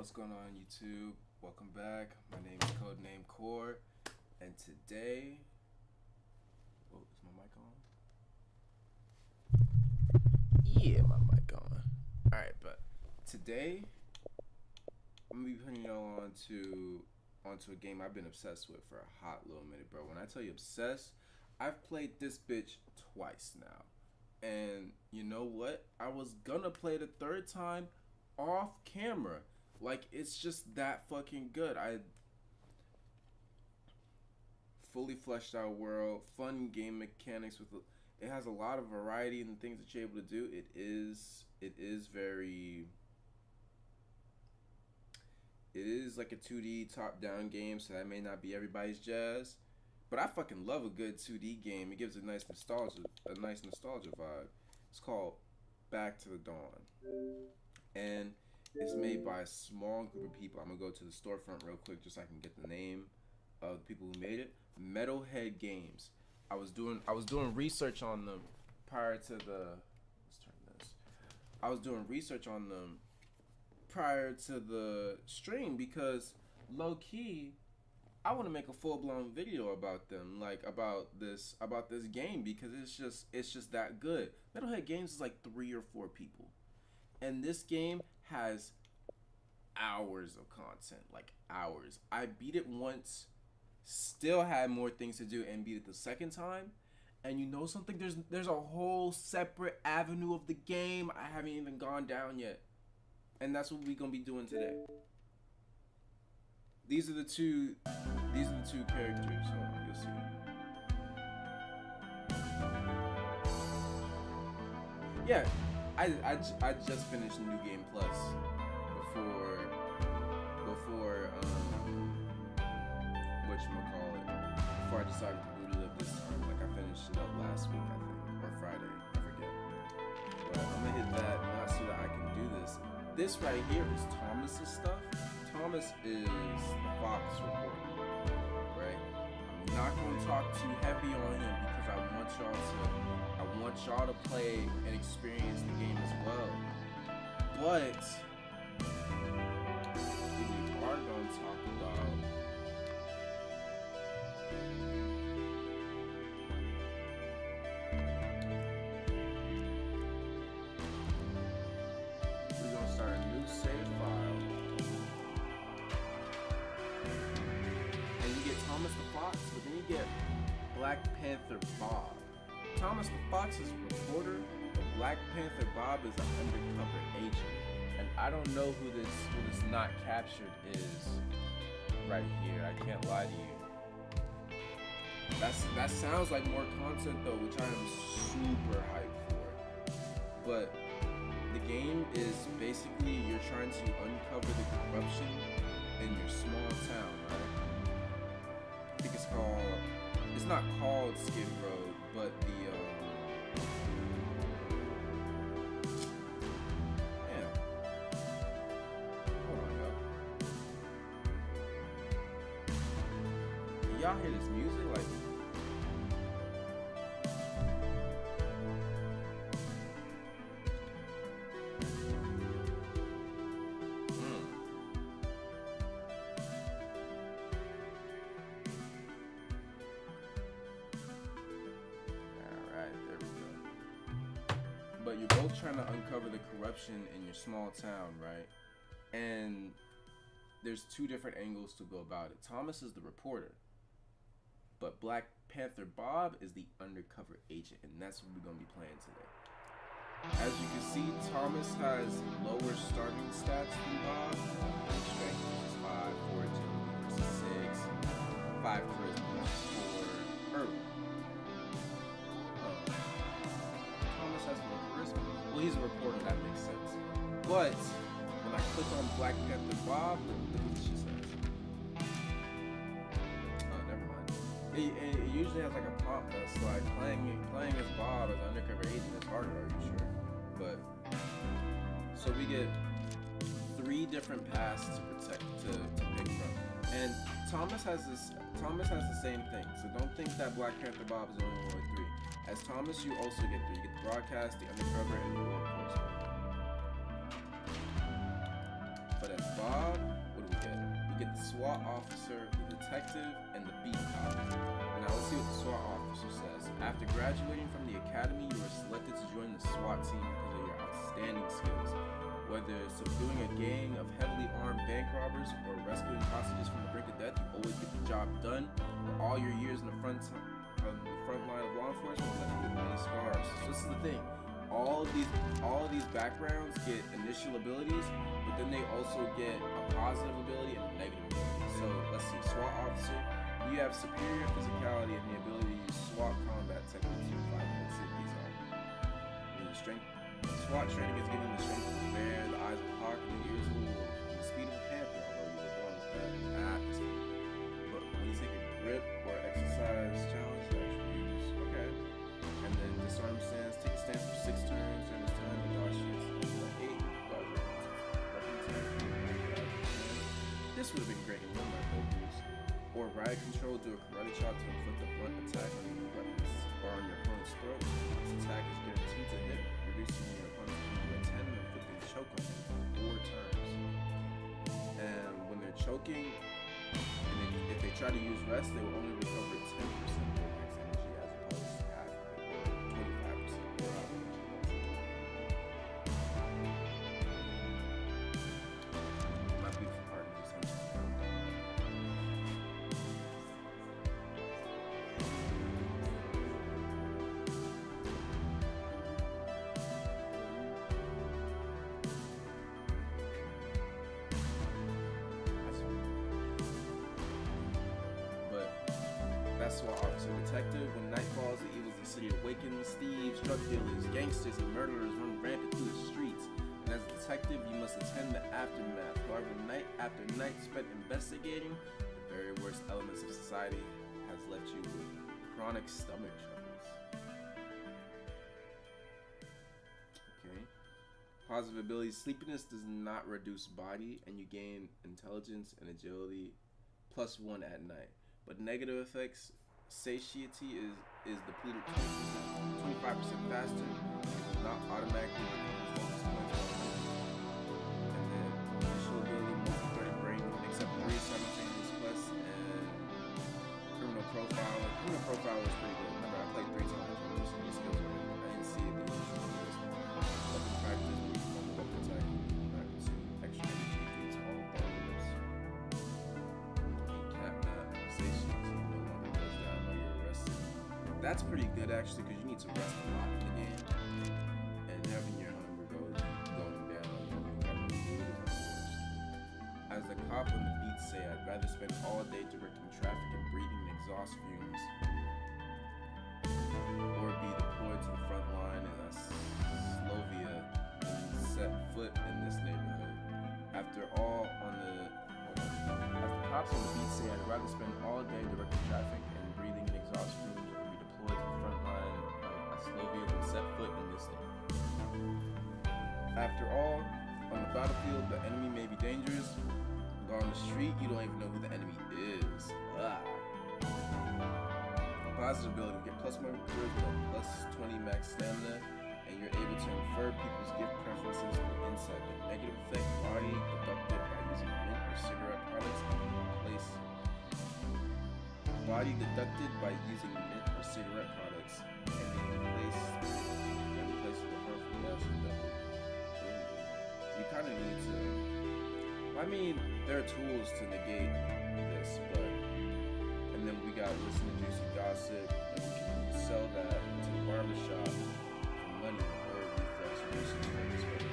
What's going on, YouTube? Welcome back. My name is Codename Core, and today, oh, is my mic on? Yeah, my mic on. All right, but today I'm gonna be putting y'all onto a game I've been obsessed with for a hot little minute, bro. When I tell you obsessed, I've played this bitch twice now, and you know what? I was gonna play the third time off camera. Like, it's just that fucking good. I fully fleshed out world, fun game mechanics with it has a lot of variety in the things that you're able to do. It is like a 2D top-down game, so that may not be everybody's jazz. But I fucking love a good 2D game. It gives a nice nostalgia vibe. It's called Back to the Dawn. And it's made by a small group of people. I'm gonna go to the storefront real quick just so I can get the name of the people who made it. Metalhead Games. I was doing research on them prior to the let's turn this. I was doing research on them prior to the stream because low key I want to make a full blown video about them, like about this game because it's just that good. Metalhead Games is like 3 or 4 people. And this game has hours of content, like hours. I beat it once, still had more things to do, and beat it the second time. And you know something? There's a whole separate avenue of the game I haven't even gone down yet. And that's what we're gonna be doing today. These are the two characters. Hold on, you'll see. Yeah, I just finished New Game Plus before whatchamacallit, before I decided to boot it up this time. Like I finished it up last week, I think, or Friday, I forget. But I'm gonna hit that now so that I can do this. This right here is Thomas's stuff. Thomas is the Fox reporter, right? I'm not gonna talk too heavy on him because I want y'all to play and experience the game as well. But we are gonna talk about we're gonna start a new save file. And you get Thomas the Fox, but then you get Black Panther Bob. Thomas the Fox is a reporter, but Black Panther Bob is an undercover agent. And I don't know who this not captured is right here. I can't lie to you. That sounds like more content though, which I am super hyped for. But the game is basically you're trying to uncover the corruption in your small town, right? I think it's not called Skid Row, but hold on, y'all hear this music? Like, but you're both trying to uncover the corruption in your small town, right? And there's 2 different angles to go about it. Thomas is the reporter, but Black Panther Bob is the undercover agent, and that's what we're gonna be playing today. As you can see, Thomas has lower starting stats than Bob. Strength versus 5, 4 agility versus 6, 5 charisma versus 4. Thomas has more charisma. Well, he's a reporter, that makes sense. But when I click on Black Panther Bob, look what she says. Oh, never mind. It usually has like a prompt that's like playing as Bob as an undercover agent is harder, are you sure? But so we get 3 different paths to pick from. And Thomas has the same thing. So don't think that Black Panther Bob is only 3. As Thomas, you also get 3. You get the broadcast, the undercover, and the war enforcement. But as Bob, what do we get? We get the SWAT officer, the detective, and the beat cop. Now let's see what the SWAT officer says. After graduating from the academy, you are selected to join the SWAT team because of your outstanding skills. Whether subduing a gang of heavily armed bank robbers or rescuing hostages from the brink of death, you always get the job done. For all your years in the front line of law enforcement left you with many scars. So this is the thing. All of these backgrounds get initial abilities, but then they also get a positive ability and a negative ability. So let's see, SWAT officer, you have superior physicality and the ability to use SWAT combat techniques in fight. Let's see what these are. The strength. SWAT training is giving you the strength of a bear, the eyes of a hawk, and the ears of a wolf, and the speed of a panther, although you were born with that. But when you take a grip or exercise challenge, you actually use. Okay. And then disarm stance, take a stance for 6 turns, during this time, the dodge chance is 8, dodge weapon 10, this would have been great in one of my focus. Or riot control, do a karate chop to inflict a blunt attack on your weapons or on your opponent's throat. This attack is guaranteed to hit, reducing your opponent's speed by 10 and inflicting a choke on them 4 turns. And when they're choking, and if they try to use rest, they will only recover 10% of their max energy as opposed to half or 25% of their energy. My beautiful part is just SWAT officer detective. When night falls, the evils of the city awaken. Thieves, drug dealers, gangsters, and murderers run rampant through the streets. And as a detective, you must attend the aftermath. However, night after night spent investigating the very worst elements of society has left you with chronic stomach troubles. Okay. Positive abilities. Sleepiness does not reduce body, and you gain intelligence and agility +1 at night. But negative effects, satiety is depleted 25% faster, and will not automatically recover focus points. And then initial ability, multi-threaded brain, except 3 simultaneous quests, and criminal profile. Criminal profile was pretty good. Remember, I played 3 times on this new skills. I didn't see the initial list. Weapon practice, weapon attack, not consume extra energy due to all barriers. That's pretty good actually, because you need to rest a lot in the game, and having your hunger going down, as a cop on the beat say, I'd rather spend all day directing traffic and breathing exhaust fumes, or be deployed to the front line in a Slovenia than set foot in this neighborhood. After all, as the cops on the beat say, I'd rather spend all day directing traffic and breathing exhaust fumes, to the front line of Slovenia than set foot in this thing. After all, on the battlefield, the enemy may be dangerous, but on the street, you don't even know who the enemy is. Positive ability, get +1 charisma, +20 max stamina, and you're able to infer people's gift preferences from insight. Negative effect, body deducted by using mint or cigarette products and replace. Body deducted by using mint or cigarette products, and then replace with the harmful gases that you kind of need to. I mean, there are tools to negate this, but and then we got listen to juicy gossip, and we can sell that to the barbershop for money or reflex reduces focus for the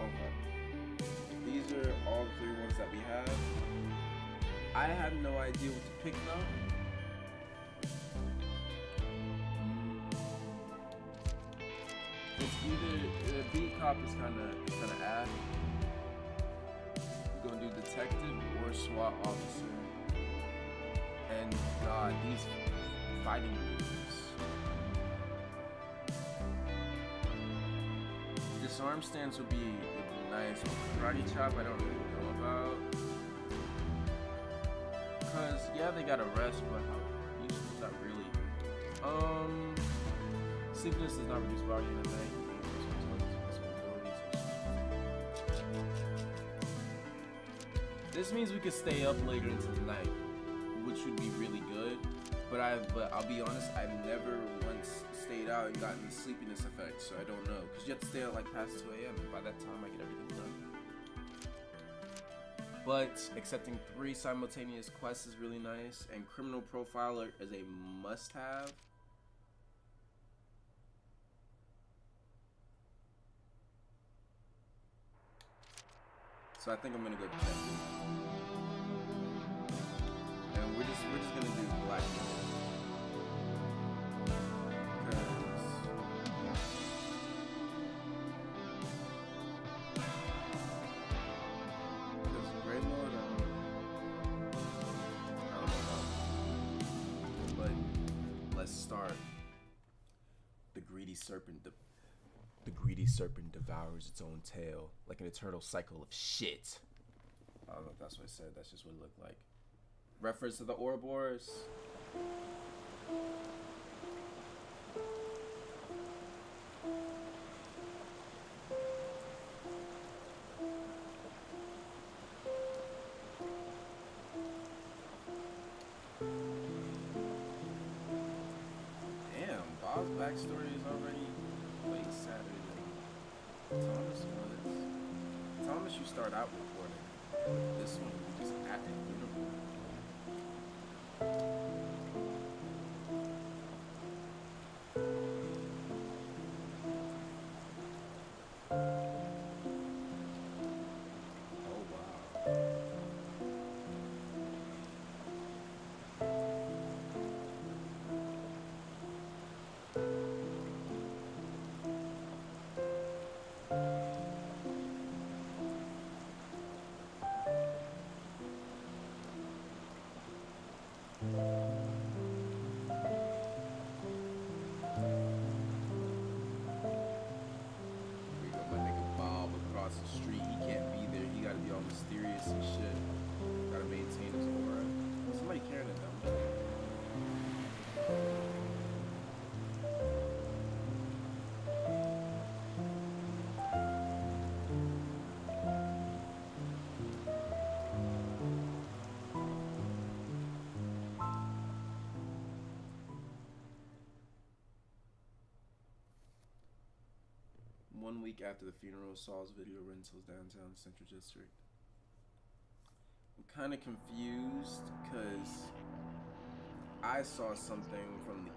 Okay. These are all the 3 ones that we have. I have no idea what to pick though. It's either the beat cop is kind of ass. We're gonna do detective or SWAT officer. And God, these fighting moves. Disarm stance would be nice. Karate chop, I don't really know about. Cause yeah, they got a rest, but how useful is that really? Sleepiness does not reduce body in the night. This means we could stay up later into the night, which would be really good. But I'll be honest, I've never once stayed out and gotten the sleepiness effect, so I don't know. Because you have to stay out like past 2 a.m. and by that time I get everything done. But accepting 3 simultaneous quests is really nice, and Criminal Profiler is a must-have. So I think I'm gonna go detective. And we're just gonna do black. Because gray mode, I don't know. But let's start. The greedy serpent devours its own tail, like an eternal cycle of shit. I don't know if that's what I said, that's just what it looked like. Reference to the Ouroboros. Damn, Bob's backstory is already way sadder than Thomas was. Thomas, you start out recording. This one, you just at the funeral. Oh wow. We got my nigga Bob across the street. He can't be there. He gotta be all mysterious and shit. Gotta maintain his aura. Somebody carrying a dumbbell. One week after the funeral, Saul's video rentals downtown Central District. I'm kind of confused because I saw something from the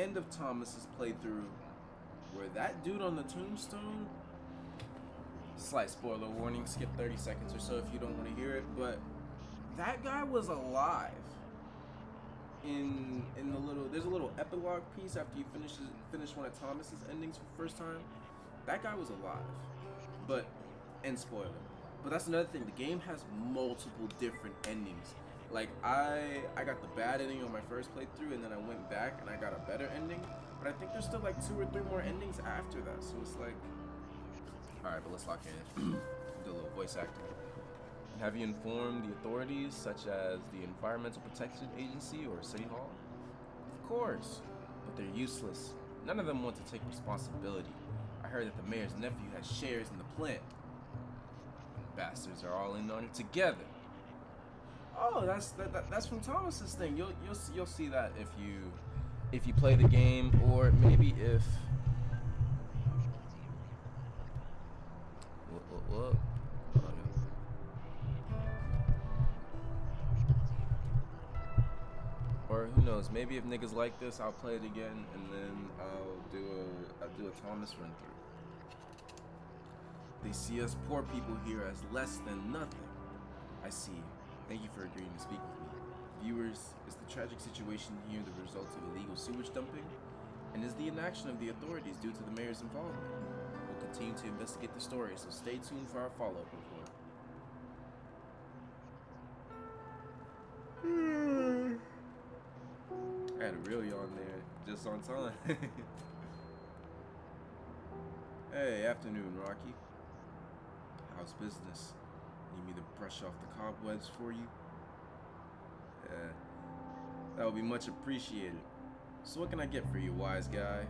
end of Thomas's playthrough where that dude on the tombstone, slight spoiler warning, skip 30 seconds or so if you don't want to hear it, but that guy was alive. In the little, there's a little epilogue piece after you finish one of Thomas's endings for the first time. That guy was alive, but, and spoiler, but that's another thing, the game has multiple different endings. Like, I got the bad ending on my first playthrough, and then I went back and I got a better ending, but I think there's still like 2 or 3 more endings after that, so it's like, alright, but let's lock in. Do a little voice acting. Have you informed the authorities, such as the Environmental Protection Agency or City Hall? Of course, but they're useless. None of them want to take responsibility. I heard that the mayor's nephew has shares in the plant. Bastards are all in on it together. Oh, that's from Thomas's thing. You'll see that if you play the game, or maybe if what? Or who knows? Maybe if niggas like this, I'll play it again, and then I'll do a Thomas run through. They see us poor people here as less than nothing. I see. Thank you for agreeing to speak with me. Viewers, is the tragic situation here the result of illegal sewage dumping? And is the inaction of the authorities due to the mayor's involvement? We'll continue to investigate the story, so stay tuned for our follow-up report. I had a real yawn there, just on time. Hey, afternoon, Rocky. How's business? Need me to brush off the cobwebs for you? Yeah, that would be much appreciated. So what can I get for you, wise guy?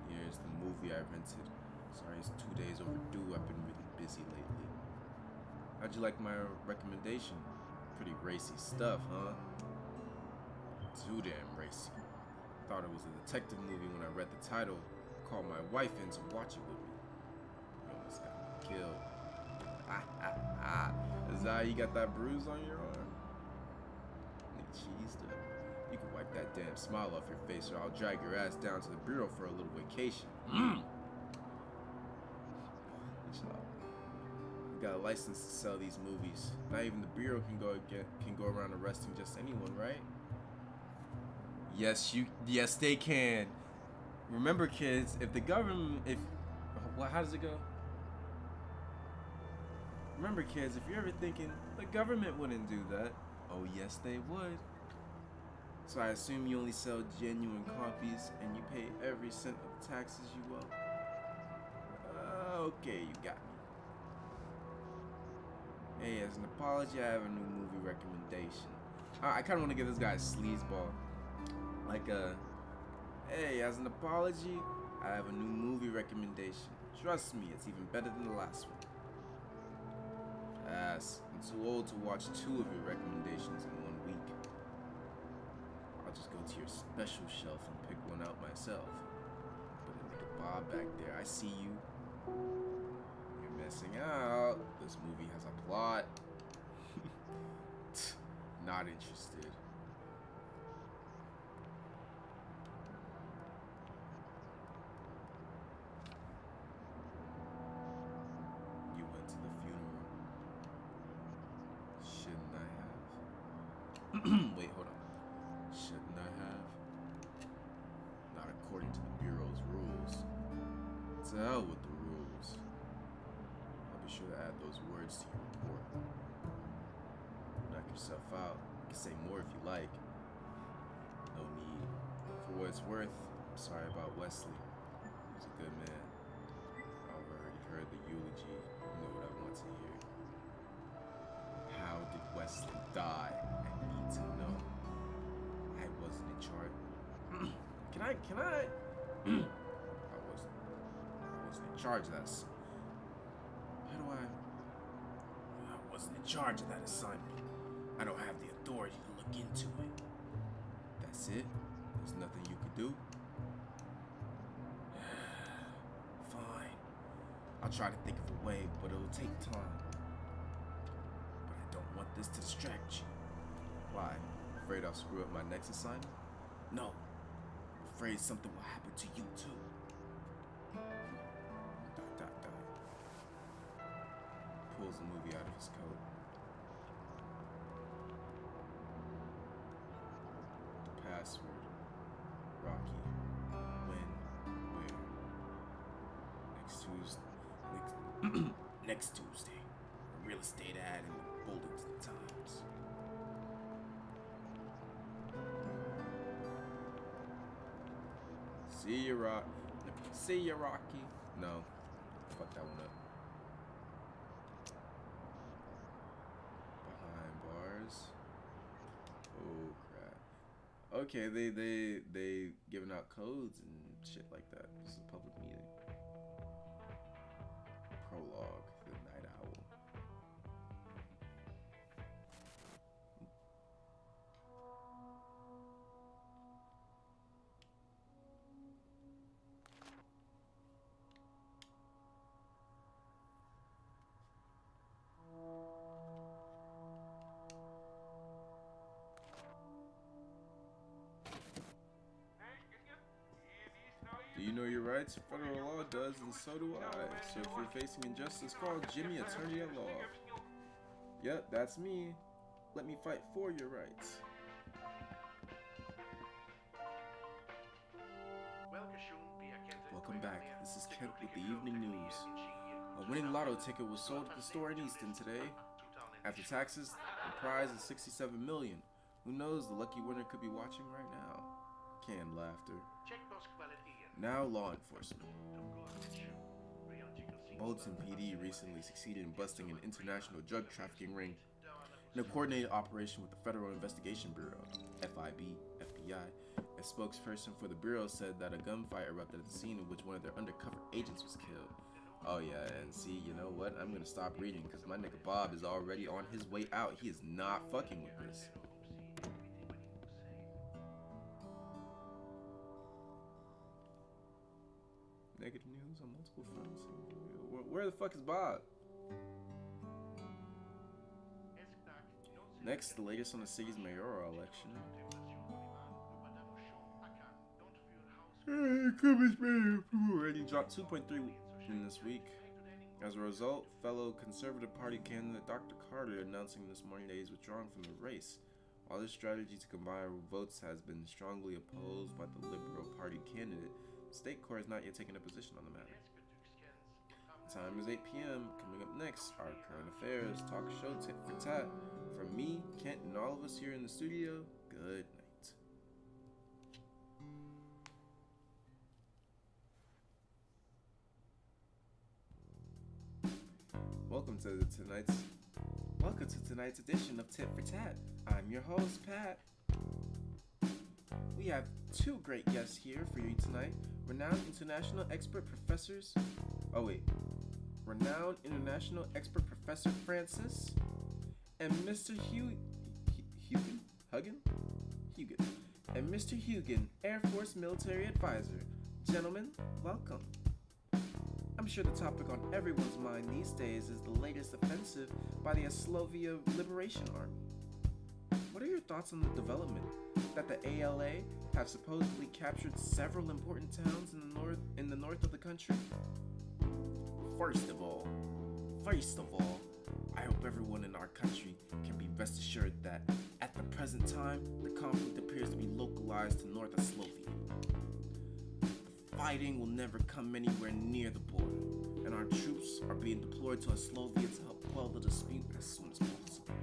Here's the movie I rented. Sorry, it's 2 days overdue. I've been really busy lately. How'd you like my recommendation? Pretty racy stuff, huh? Too damn racy. Thought it was a detective movie when I read the title. Called my wife in to watch it with me. You almost got me killed. Zai, you got that bruise on your arm? Nigga cheesed up. You can wipe that damn smile off your face or I'll drag your ass down to the bureau for a little vacation. We got a license to sell these movies. Not even the bureau can go around arresting just anyone, right? Yes they can. Remember, kids, if the government, how does it go? Remember, kids, if you're ever thinking the government wouldn't do that, oh yes they would. So I assume you only sell genuine copies and you pay every cent of taxes you owe. Okay, you got me. Hey, as an apology, I have a new movie recommendation. I kind of want to give this guy a sleazeball. Like hey, as an apology, I have a new movie recommendation. Trust me, it's even better than the last one. I'm too old to watch 2 of your recommendations in 1 week. I'll just go to your special shelf and pick one out myself. But a nigga Bob back there, I see you. You're missing out. This movie has a plot. Not interested. You went to the funeral. Shouldn't I have? Wait, hold on. Shouldn't I have? Not according to the Bureau's rules. To hell with the rules. I'll be sure to add those words to your report. Knock yourself out. You can say more if you like. No need. For what it's worth, I'm sorry about Wesley. He was a good man. I've already heard the eulogy. You know what I want to hear. How did Wesley die? I need to know. I wasn't in charge. Can I? I wasn't in charge of that. I wasn't in charge of that assignment. I don't have the authority to look into it. That's it? There's nothing you could do? Fine. I'll try to think of a way, but it'll take time. But I don't want this to distract you. Why? Afraid I'll screw up my next assignment? No. I'm afraid something will happen to you too. ... Pulls the movie out of his coat. The password. Rocky. When? Where? Next Tuesday. A real estate ad in the Bulletin Times. See ya, Rocky. No. Fuck that one up. Behind bars. Oh crap. Okay, they giving out codes and shit like that. This is a public meeting. Prologue, the Night Owl. Do you know your rights? Federal law does, and so do I. So if you're facing injustice, call Jimmy, attorney at law. Yep, that's me. Let me fight for your rights. Welcome back. This is Kent with the evening news. A winning lotto ticket was sold at the store in Easton today. After taxes, the prize is $67 million. Who knows? The lucky winner could be watching right now. Canned laughter. Now law enforcement. Bulletin PD recently succeeded in busting an international drug trafficking ring in a coordinated operation with the Federal Investigation Bureau, FBI. A spokesperson for the bureau said that a gunfight erupted at the scene in which one of their undercover agents was killed. Oh yeah, and see, you know what? I'm gonna stop reading because my nigga Bob is already on his way out. He is not fucking with this. Negative news on multiple fronts. Where the fuck is Bob? Next, the latest on the city's mayoral election. Cuba's mayor rating dropped 2.3 in this week. As a result, fellow Conservative Party candidate Dr. Carter announcing this morning that he's withdrawing from the race. While this strategy to combine votes has been strongly opposed by the Liberal Party candidate, the state court has not yet taken a position on the matter. Time is 8 p.m. Coming up next, our current affairs talk show tit for tat. From me, Kent, and all of us here in the studio, good night. Welcome to tonight's edition of Tit for Tat. I'm your host, Pat. We have two great guests here for you tonight. Renowned international expert Professor Francis and Mr. Hugan and Mr. Hugan, Air Force Military Advisor. Gentlemen, welcome. I'm sure the topic on everyone's mind these days is the latest offensive by the Slovenia Liberation Army. What are your thoughts on the development that the ALA have supposedly captured several important towns in the north of the country? First of all, I hope everyone in our country can be rest assured that at the present time, the conflict appears to be localized to north of Slovenia. The fighting will never come anywhere near the border, and our troops are being deployed to Slovenia to help quell the dispute as soon as possible.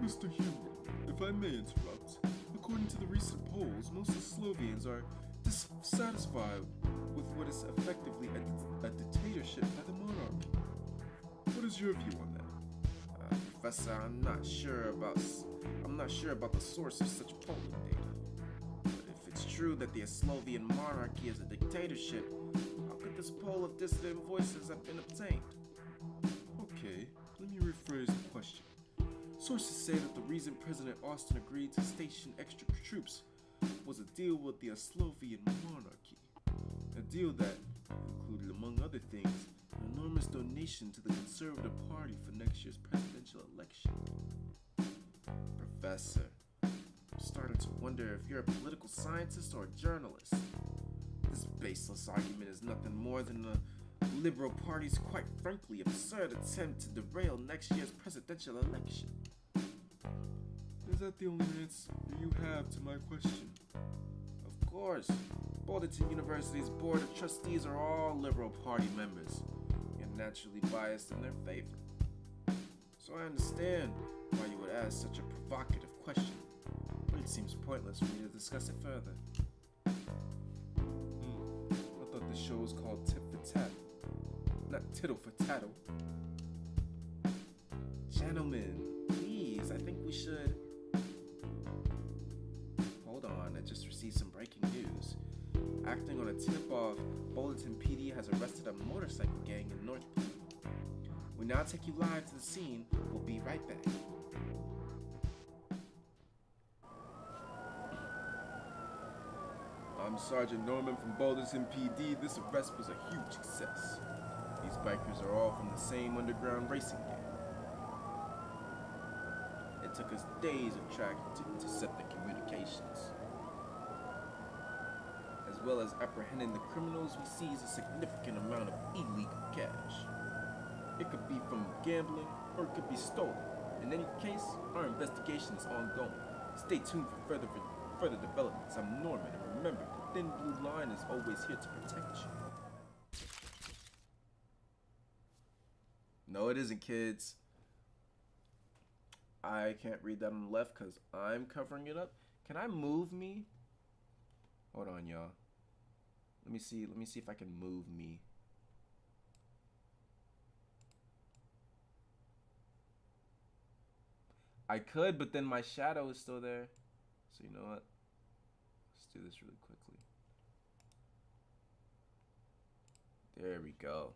Mr. Hugo, if I may interrupt, according to the recent polls, most of Slovenes are dissatisfied with what is effectively a dictatorship by the monarchy. What is your view on that? Professor, I'm not sure about the source of such polling data. But if it's true that the Slovenian monarchy is a dictatorship, how could this poll of dissident voices have been obtained? Okay, let me rephrase the question. Sources say that the reason President Austin agreed to station extra troops was a deal with the Slovenian monarchy. A deal that included, among other things, an enormous donation to the Conservative Party for next year's presidential election. Professor, I'm starting to wonder if you're a political scientist or a journalist. This baseless argument is nothing more than the Liberal Party's quite frankly absurd attempt to derail next year's presidential election. Is that the only answer you have to my question? Of course. Boulderton University's Board of Trustees are all Liberal Party members, and naturally biased in their favor. So I understand why you would ask such a provocative question, but it seems pointless for me to discuss it further. I thought the show was called Tit for Tat, not Tittle for Tattle. Gentlemen, please, I think we should... Hold on, I just received some breaking news. Acting on a tip-off, Boulderton PD has arrested a motorcycle gang in North Point. We now take you live to the scene. We'll be right back. I'm Sergeant Norman from Boulderton PD. This arrest was a huge success. These bikers are all from the same underground racing gang. It took us days of tracking to intercept the communications. As well as apprehending the criminals, we seized a significant amount of illegal cash. It could be from gambling, or it could be stolen. In any case, our investigation is ongoing. Stay tuned for further developments. I'm Norman, and remember, the thin blue line is always here to protect you. No, it isn't, kids. I can't read that on the left because I'm covering it up. Can I move me? Hold on, y'all. Let me see if I can move me. I could, but then my shadow is still there. So you know what? Let's do this really quickly. There we go.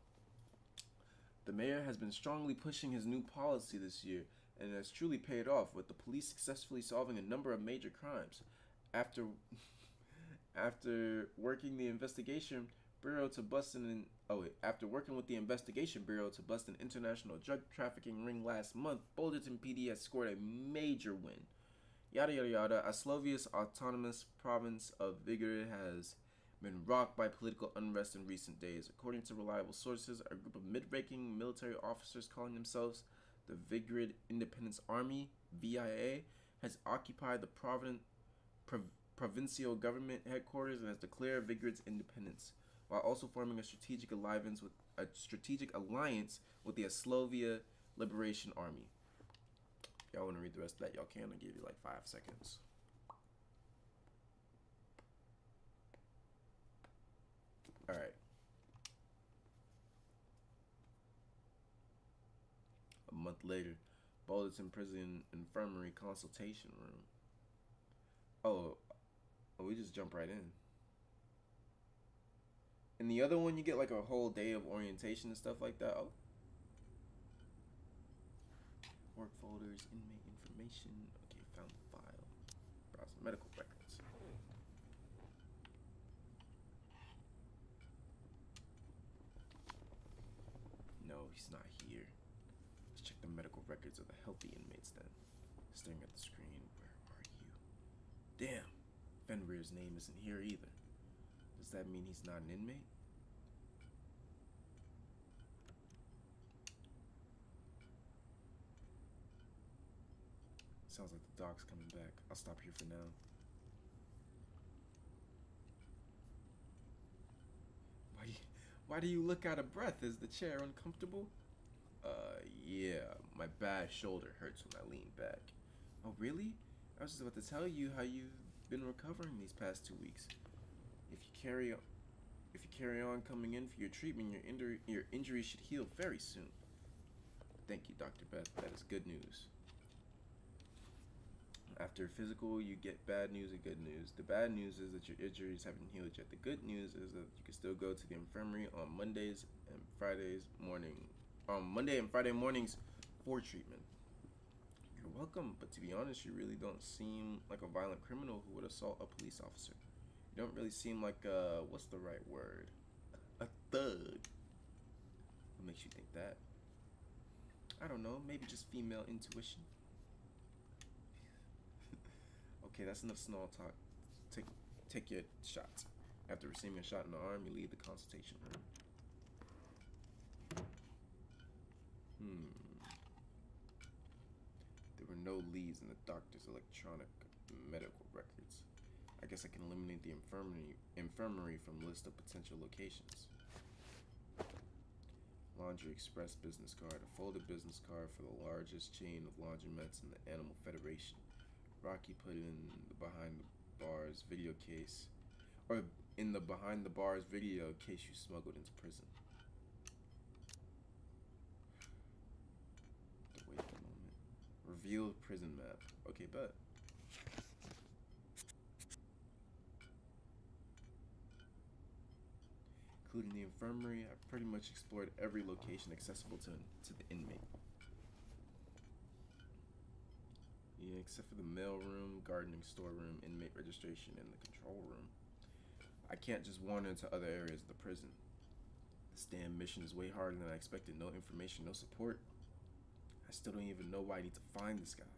The mayor has been strongly pushing his new policy this year, and it has truly paid off, with the police successfully solving a number of major crimes. After after working the investigation bureau to bust an after working with the investigation bureau to bust an international drug trafficking ring last month, Boulderton PD has scored a major win. Yada yada yada. Slovia's autonomous province of Vigor has been rocked by political unrest in recent days. According to reliable sources, a group of mid-ranking military officers calling themselves the Vigrid Independence Army (VIA) has occupied the provincial government headquarters and has declared Vigrid's independence, while also forming a strategic alliance with the Slovia Liberation Army. Y'all want to read the rest of that? Y'all can. I'll give you like 5 seconds. All right. A month later, Boulderton Prison Infirmary consultation room. Oh, we just jump right in. In the other one, you get like a whole day of orientation and stuff like that. Oh. Work folders, inmate information. Okay, found the file. Browse medical records. No, he's not here. Let's check the medical records of the healthy inmates then. Staring at the screen, where are you? Damn, Fenrir's name isn't here either. Does that mean he's not an inmate? Sounds like the doc's coming back. I'll stop here for now. Why do you look out of breath? Is the chair uncomfortable? Yeah. My bad shoulder hurts when I lean back. Oh, really? I was just about to tell you how you've been recovering these past 2 weeks. If you carry on coming in for your treatment, your injury should heal very soon. Thank you, Dr. Beth. That is good news. After physical, you get bad news and good news. The bad news is that your injuries haven't healed yet. The good news is that you can still go to the infirmary on Monday and Friday mornings for treatment. You're welcome, but to be honest, you really don't seem like a violent criminal who would assault a police officer. You don't really seem like what's the right word? A thug. What makes you think that? I don't know, maybe just female intuition. Okay, that's enough small talk. Take your shots. After receiving a shot in the arm, you leave the consultation room. There were no leads in the doctor's electronic medical records. I guess I can eliminate the infirmary from list of potential locations. Laundry Express business card. A folded business card for the largest chain of laundromats in the Animal Federation. Rocky put in the behind the bars video case, or in the behind the bars video case you smuggled into prison. Wait a moment. Revealed prison map. Okay, bet. Including the infirmary, I've pretty much explored every location accessible to the inmate. Yeah, except for the mail room, gardening storeroom, inmate registration, and the control room. I can't just wander into other areas of the prison. This damn mission is way harder than I expected. No information, no support. I still don't even know why I need to find this guy.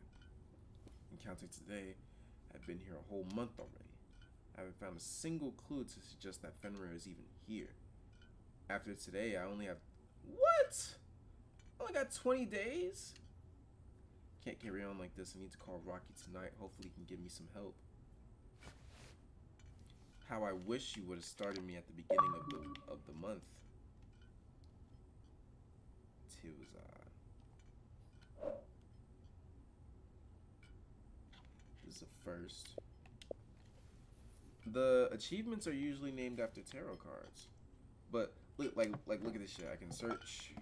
Encounter today, I've been here a whole month already. I haven't found a single clue to suggest that Fenrir is even here. After today, I only have... What? I only got 20 days? Can't carry on like this. I need to call Rocky tonight. Hopefully he can give me some help. How I wish you would have started me at the beginning of the month. This is a first. The achievements are usually named after tarot cards. But look look at this shit. I can search.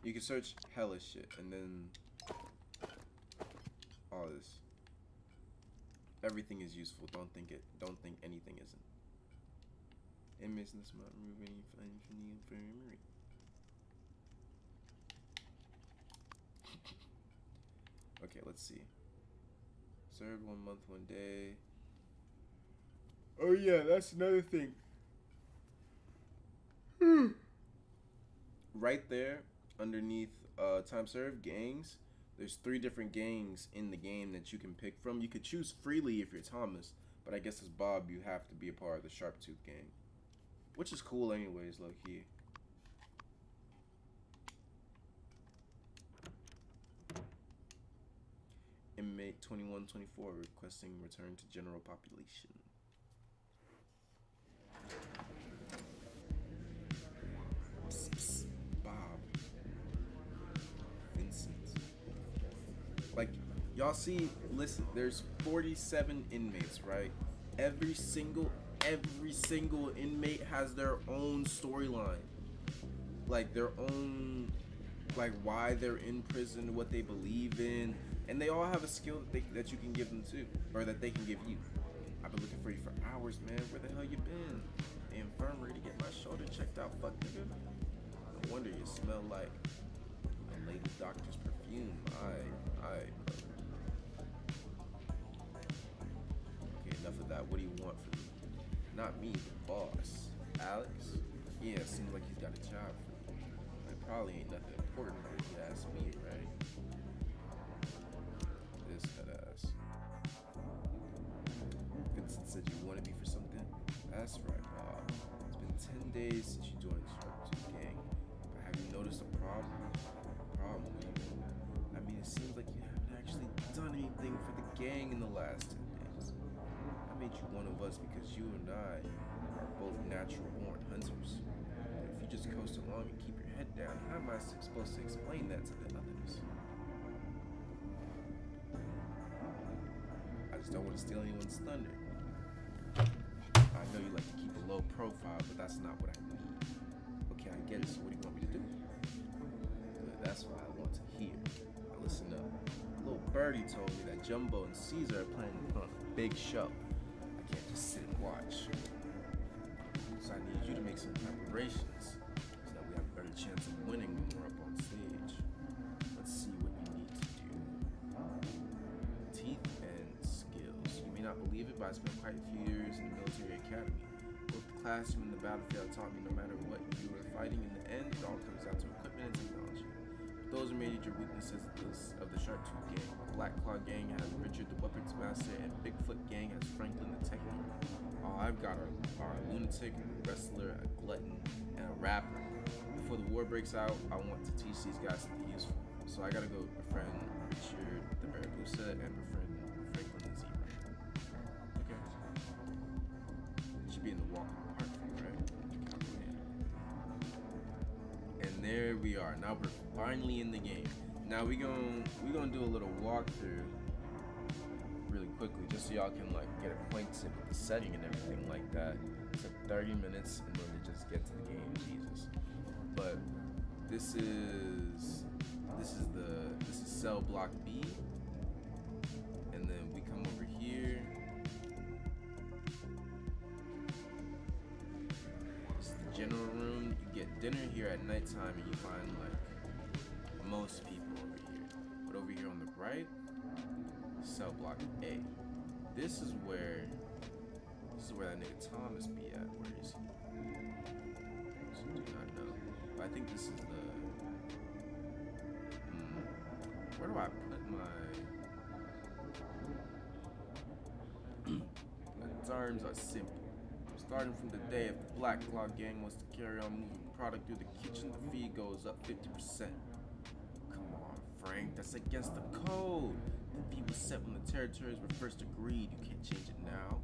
You can search hella shit and then all this. Everything is useful. Don't think anything isn't. Inmates in this amount remove any infirmary. Okay, let's see. Served 1 month, 1 day. Oh yeah, that's another thing. Right there, underneath time served gangs, there's 3 different gangs in the game that you can pick from. You could choose freely if you're Thomas, but I guess as Bob, you have to be a part of the Sharptooth gang, which is cool anyways, low key. Inmate 2124 requesting return to general population. Psst, psst. Bob. Vincent. Like, y'all see, listen, there's 47 inmates, right? Every single inmate has their own storyline. Like, their own, like, why they're in prison, what they believe in. And they all have a skill that you can give them too, or that they can give you. I've been looking for you for hours, man. Where the hell you been? The infirmary to get my shoulder checked out, fuck nigga. No wonder you smell like a lady doctor's perfume. Aye, bro. Okay, enough of that. What do you want from me? Not me, the boss. Alex? Yeah, seems like he's got a job for me. It probably ain't nothing important if you ask me, right? This head ass. Vincent said you wanted me for something? That's right, Bob. It's been 10 days since you joined the Sharptooth gang. But have you noticed a problem? Problem? I mean, it seems like you haven't actually done anything for the gang in the last 10 days. I made you one of us because you and I are both natural born hunters. But if you just coast along and keep your head down, how am I supposed to explain that to the others? I just don't want to steal anyone's thunder. I know you like to keep a low profile, but that's not what I need. Okay, I get it, so what do you want me to do? Good, that's what I want to hear. Now listen up. Little birdie told me that Jumbo and Caesar are planning to put on a big show. I can't just sit and watch. So I need you to make some preparations so that we have a better chance of winning when we're up on stage. Let's see what you need to do. Teeth and skills. You may not believe it, but I spent quite a few years in the military academy. Both the classroom and the battlefield taught me no matter what you are fighting, in the end, it all comes down to equipment and technology. But those are major weaknesses of the Sharptooth gang. Black Claw gang has Richard the Weapons Master, and Bigfoot gang has Franklin the Technique. All I've got are a lunatic, a wrestler, a glutton, and a rapper. Before the war breaks out, I want to teach these guys something useful. So I gotta go befriend Richard the Barracuda and befriend Franklin the Zebra. Okay. It should be in the walk in the park thing, right? And there we are. Now we're finally in the game. Now we gonna do a little walkthrough really quickly, just so y'all can like get acquainted with the setting and everything like that. It took 30 minutes in order to just get to the game, Jesus. But this is cell block B, and then we come over here. This is the general room. You get dinner here at nighttime, and you find like most people over here. But over here on the right, cell block A. This is where that nigga Thomas be at. Where is he? So do not know. But I think this is the. Where do I put my? My terms are simple. Starting from the day, if the Black Claw gang wants to carry on moving product through the kitchen, the fee goes up 50%. Come on, Frank, that's against the code. The fee was set when the territories were first agreed. You can't change it now.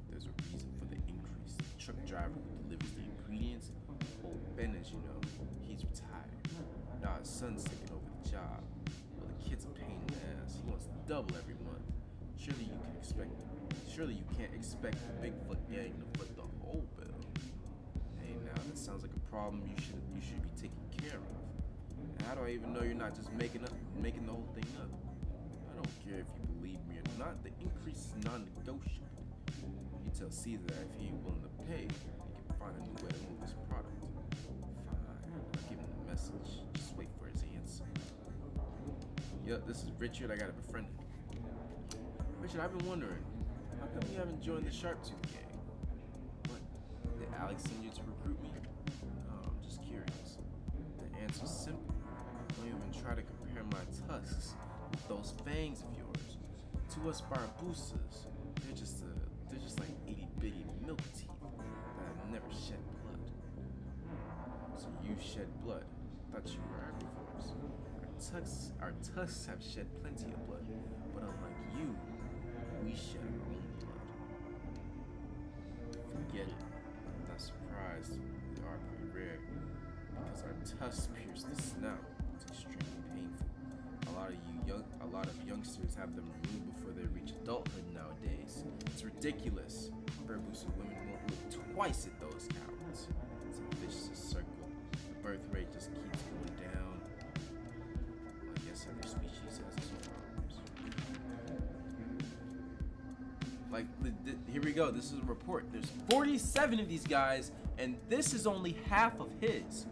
There's a reason for the increase. The truck driver who delivers the ingredients, old Ben, as you know, he's retired. Now his son's taking over the job. Well, the kid's a pain in the ass. He wants double every month. Surely you can't expect the Bigfoot gang to foot the whole bill. Hey, now that sounds like a problem you should be taking care of. And how do I even know you're not just making the whole thing up? I don't care if you believe me or not. The increase is non-negotiable. You You tell Caesar that if he ain't willing to pay, he can find a new way to move his product. Fine, I'll give him the message. Just wait for his answer. Yup, this is Richard. I gotta befriend him. Richard, I've been wondering, how come you haven't joined the Sharp Tooth gang? What? Did Alex send you to recruit me? No, I'm just curious. The answer's simple. Don't even try to compare my tusks with those fangs of yours. To us Barbusas, they're just like itty bitty milk teeth that have never shed blood. So you shed blood. Thought you were herbivores. Our tusks have shed plenty of blood, but unlike you, we shed our own blood. Forget it. I'm not surprised. We are pretty rare because our tusks pierce the snout. It's extremely painful. A lot of youngsters have them removed before they reach adulthood nowadays. It's ridiculous. Barbusa women won't look twice at those cowards. It's a vicious circle. The birth rate just keeps going down. Well, I guess every species has its problems. Like, here we go. This is a report. There's 47 of these guys, and this is only half of his.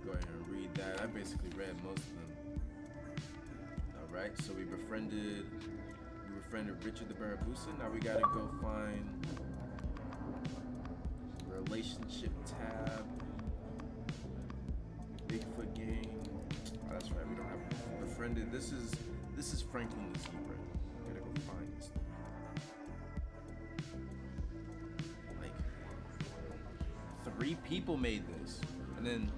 Go ahead and read that. I basically read most of them. Alright, so we befriended Richard the Barabusa. Now we gotta go find relationship tab. Bigfoot gang. Oh, that's right, we don't have befriended. This is Franklin the zebra. We gotta go find this. Like 3 people made this. And then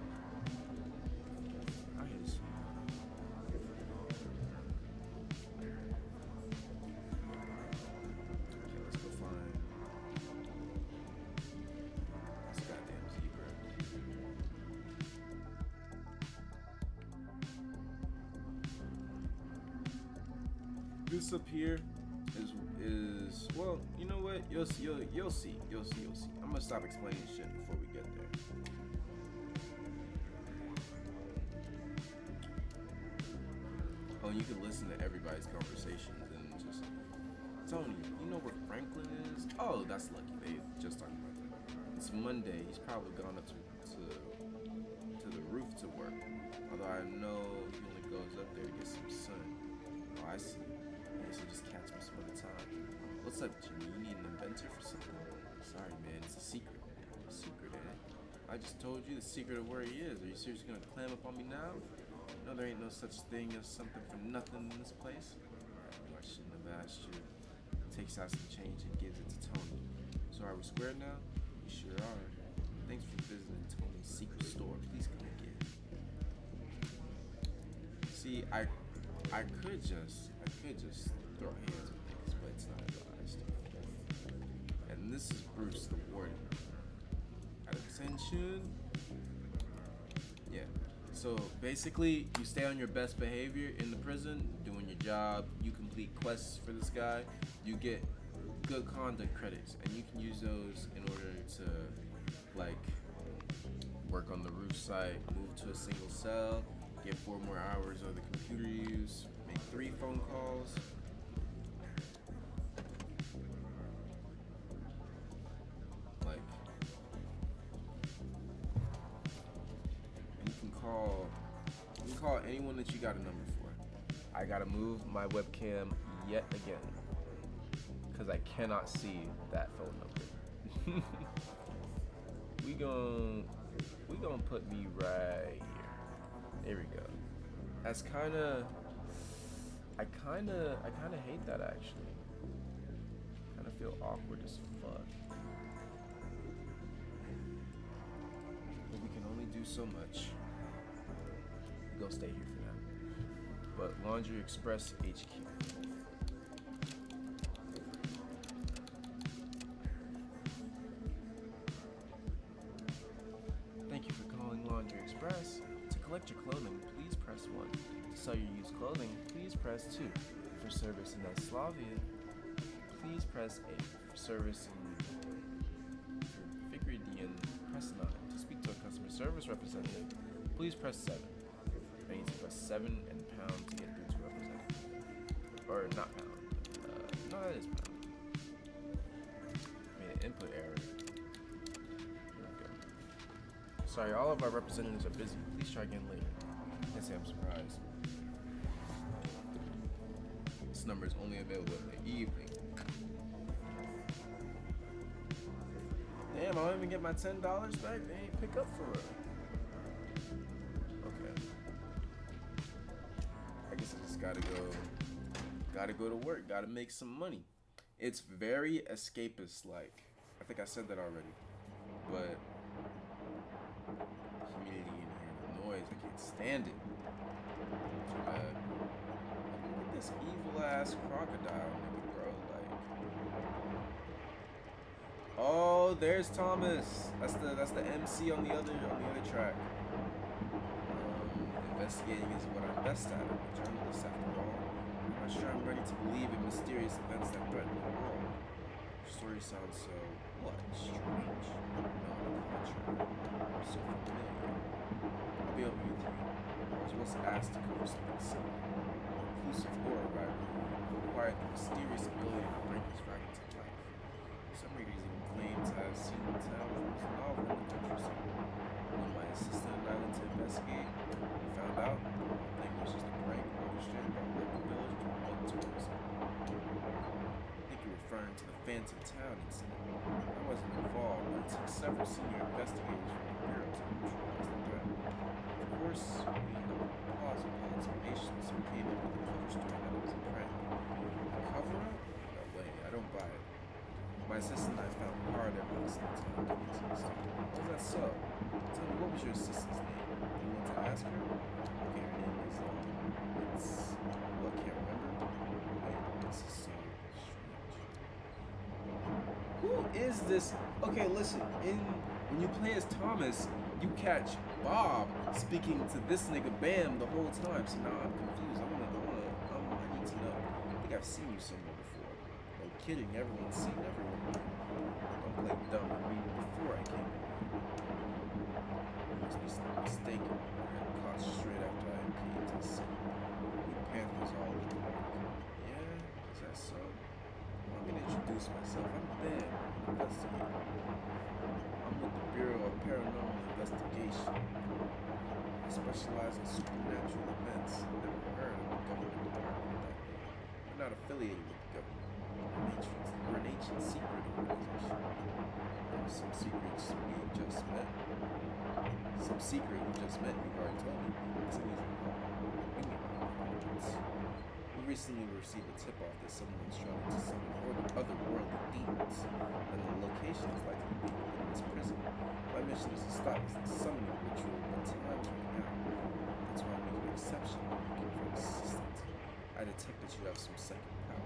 this up here is well, you know what? You'll see. I'm gonna stop explaining shit before we get there. Oh, you can listen to everybody's conversations and just Tony, you know where Franklin is? Oh, that's lucky. They just talked about that. It's Monday. He's probably gone up to the roof to work. Although I know he only goes up there to get some sun. Oh, I see. So just catch me some other time. What's up, Jimmy? You need an inventor for something? Sorry, man. It's a secret. I just told you the secret of where he is. Are you seriously gonna clam up on me now? No, there ain't no such thing as something for nothing in this place. I shouldn't have asked you. Takes out some change and gives it to Tony. So are we square now? We sure are. Thanks for visiting Tony's secret store. Please come again. See, I could just throw hands with things, but it's not advised. And this is Bruce, the warden. Attention. Yeah. So basically, you stay on your best behavior in the prison, doing your job. You complete quests for this guy. You get good conduct credits, and you can use those in order to, like, work on the roof site, move to a single cell, get 4 more hours of the computer use, make 3 phone calls. Like, and you can call anyone that you got a number for. I gotta move my webcam yet again because I cannot see that phone number. we gonna put me right here. There we go. That's I kinda hate that actually. Kinda feel awkward as fuck. But we can only do so much. Go stay here for now. But Laundry Express HQ. Thank you for calling Laundry Express. To collect your clothing, please press 1. To sell your used clothing, please press 2. For service in Yugoslavia, please press 8. For service in Figuridian, press 9. To speak to a customer service representative, please press 7. I need to press 7 and pound to get through to representative. Or not pound. No, that is pound. input error. There we go. Sorry, all of our representatives are busy. Please try again later. Can't say I'm surprised. This number is only available in the evening. Damn, I don't even get my $10 back. They ain't pick up for it. Okay. I guess I just gotta go to work. Gotta make some money. It's very escapist-like. I think I said that already. But humidity in here, the noise, I can't stand it. Too bad. Look at this evil-ass crocodile, nigga, bro. Like, oh, there's Thomas. That's the MC on the other track. Investigating is what I'm best at. I'm a journalist after all. I'm not sure I'm ready to believe in mysterious events that threaten the world. Your story sounds so what? Strange. No, on the contrary. So familiar. I'll be open with you. I was once asked to cover something similar. An inclusive horror rivalry required the mysterious ability to bring his writing to life. Some readers even claim to have seen the town from his novel in the countryside. When my assistant and I went to investigate, we found out the thing was just a prank orchestrated by a local village to promote tourism. I think you're referring to the Phantom Town incident. I wasn't involved, but it took several senior investigators from the Bureau to neutralize the threat. Of course, we had a plausible explanation, so we came up with a cover story that it was a prank. A cover-up? No way, I don't buy it. My assistant and I found hard evidence in the town to be existed. Why is that so? Tell me, what was your assistant's name? You want to ask her? Okay, her name is, what, can't remember? Wait, this is so strange. Who is this? Okay, listen, when you play as Thomas, you catch Bob speaking to this nigga Bam the whole time. So now I'm confused. I need to know. I think I've seen you somewhere before. No kidding, everyone's seen everyone. Don't play dumb with me before I came in. Must be some mistaken. I got caught straight after I came to the city. We Panthers all look alike. Yeah, is that so? Well, I'm gonna introduce myself. I'm Ben, an investigator. I'm with the Bureau of Paranormal Investigation. I specialize in supernatural events. Never heard of the government department with that name. We're not affiliated with the government. We're an ancient secret organization. There's some secrets we just met. Some secret we just met, you've already told me. It's an easy call. We meet our clients. We recently received a tip-off that someone's trying to summon otherworldly demons, and the location is likely to be within this prison. My mission is to stop the summoning ritual, but time's running out. That's why I make an exception when looking for assistance. I detect that you have some psychic power.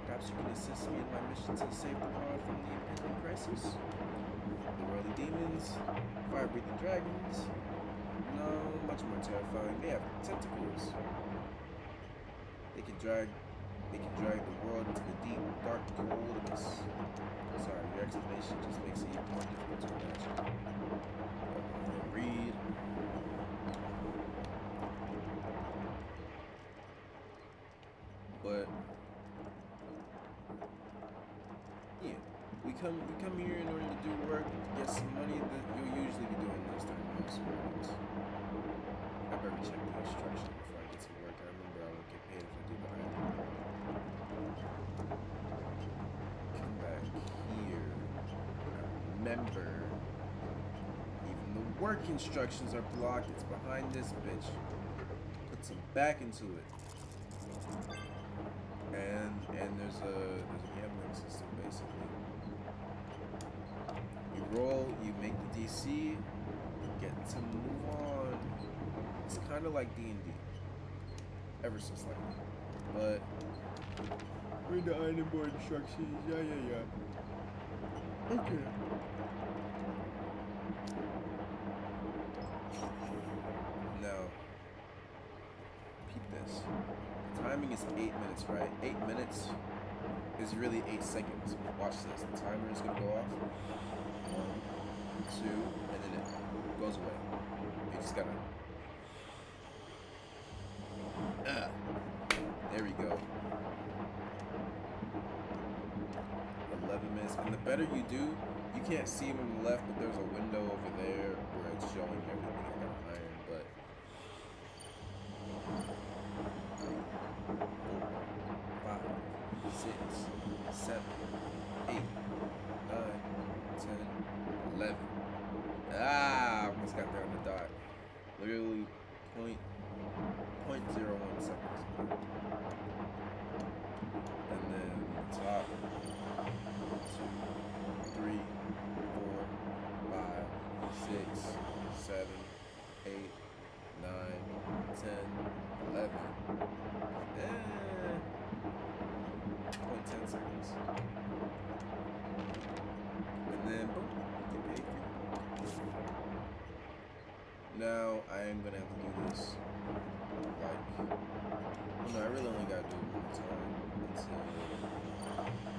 Perhaps you can assist me in my mission to save the world from the impending crisis? The worldly demons, fire-breathing dragons. No, much more terrifying. They have tentacles. They can drag the world into the deep, dark, cold abyss. Sorry, your explanation just makes it even more difficult to imagine. Read. But yeah, we come here in order to do work, get some money that you'll usually be doing this during most mornings. I better check the instruction before I get to work. I remember I won't get paid if I do that. Come back here. Remember, even the work instructions are blocked. It's behind this bitch. Put some back into it. And there's a gambling system basically. You roll, you make the DC, you get to move on. It's kind of like D&D, ever so slightly. But read the item board instructions. Yeah. Okay. Now, peep this. Timing is 8 minutes, right? 8 minutes is really 8 seconds. Watch this. The timer is gonna go off. 1, 2, and then it goes away. You just gotta. There we go. 11 minutes, and the better you do, you can't see him on the left, but there's a window over there where it's showing everything I got iron. But 5, 6, 7, 8, 9, 10, 11. Ah, almost got there on the dot. Literally 0.01 seconds. And then top 2, 3, 4, 5, 6, 7, 8, 9, 10, 11. 0.10 seconds. And then boom, get paid for it. Now I am gonna have to do this like, well, no, I really only gotta do it one time until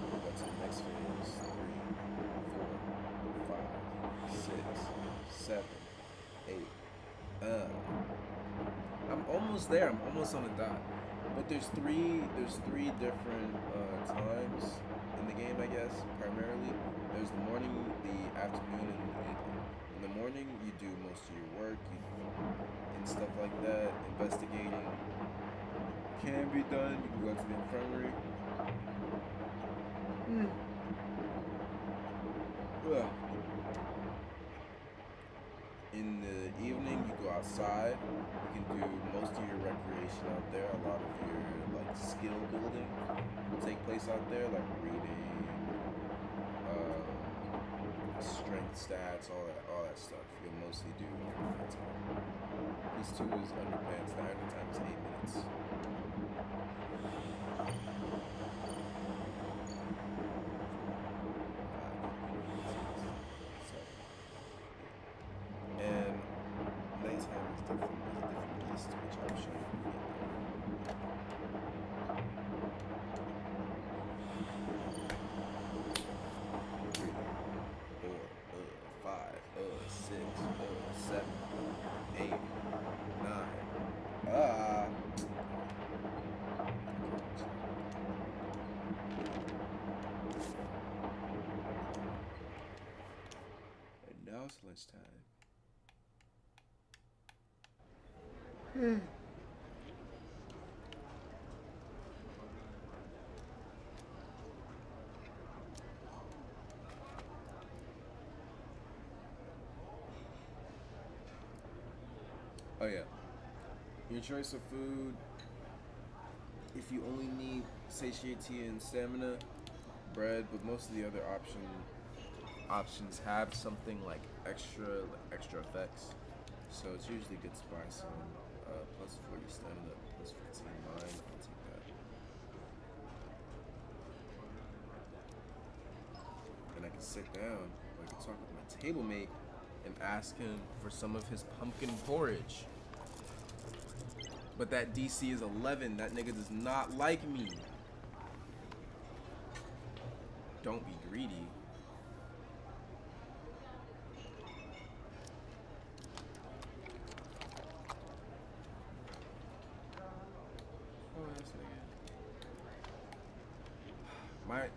we go to the next phase. 3, 4, 5, 6, 7, 8. I'm almost there. I'm almost on the dot. But there's three different times in the game, I guess. Primarily, there's the morning, the afternoon, and the evening. In the morning, you do most of your work, and stuff like that. Investigating can be done. You can go to the infirmary. Ugh. In the evening, you go outside. You can do most of your recreation out there. A lot of your like skill building will take place out there, like reading, strength stats, all that stuff. You'll mostly do in that time. Piece 2 is underpants. The ironing time is 8 minutes. It's lunchtime. Oh yeah. Your choice of food, if you only need satiety and stamina, bread, but most of the other options have something like extra effects, so it's usually good to buy some plus 40 stamina, plus 15 mine. I'll take that. And I can sit down, or I can talk with my table mate and ask him for some of his pumpkin porridge. But that DC is 11. That nigga does not like me. Don't be greedy. My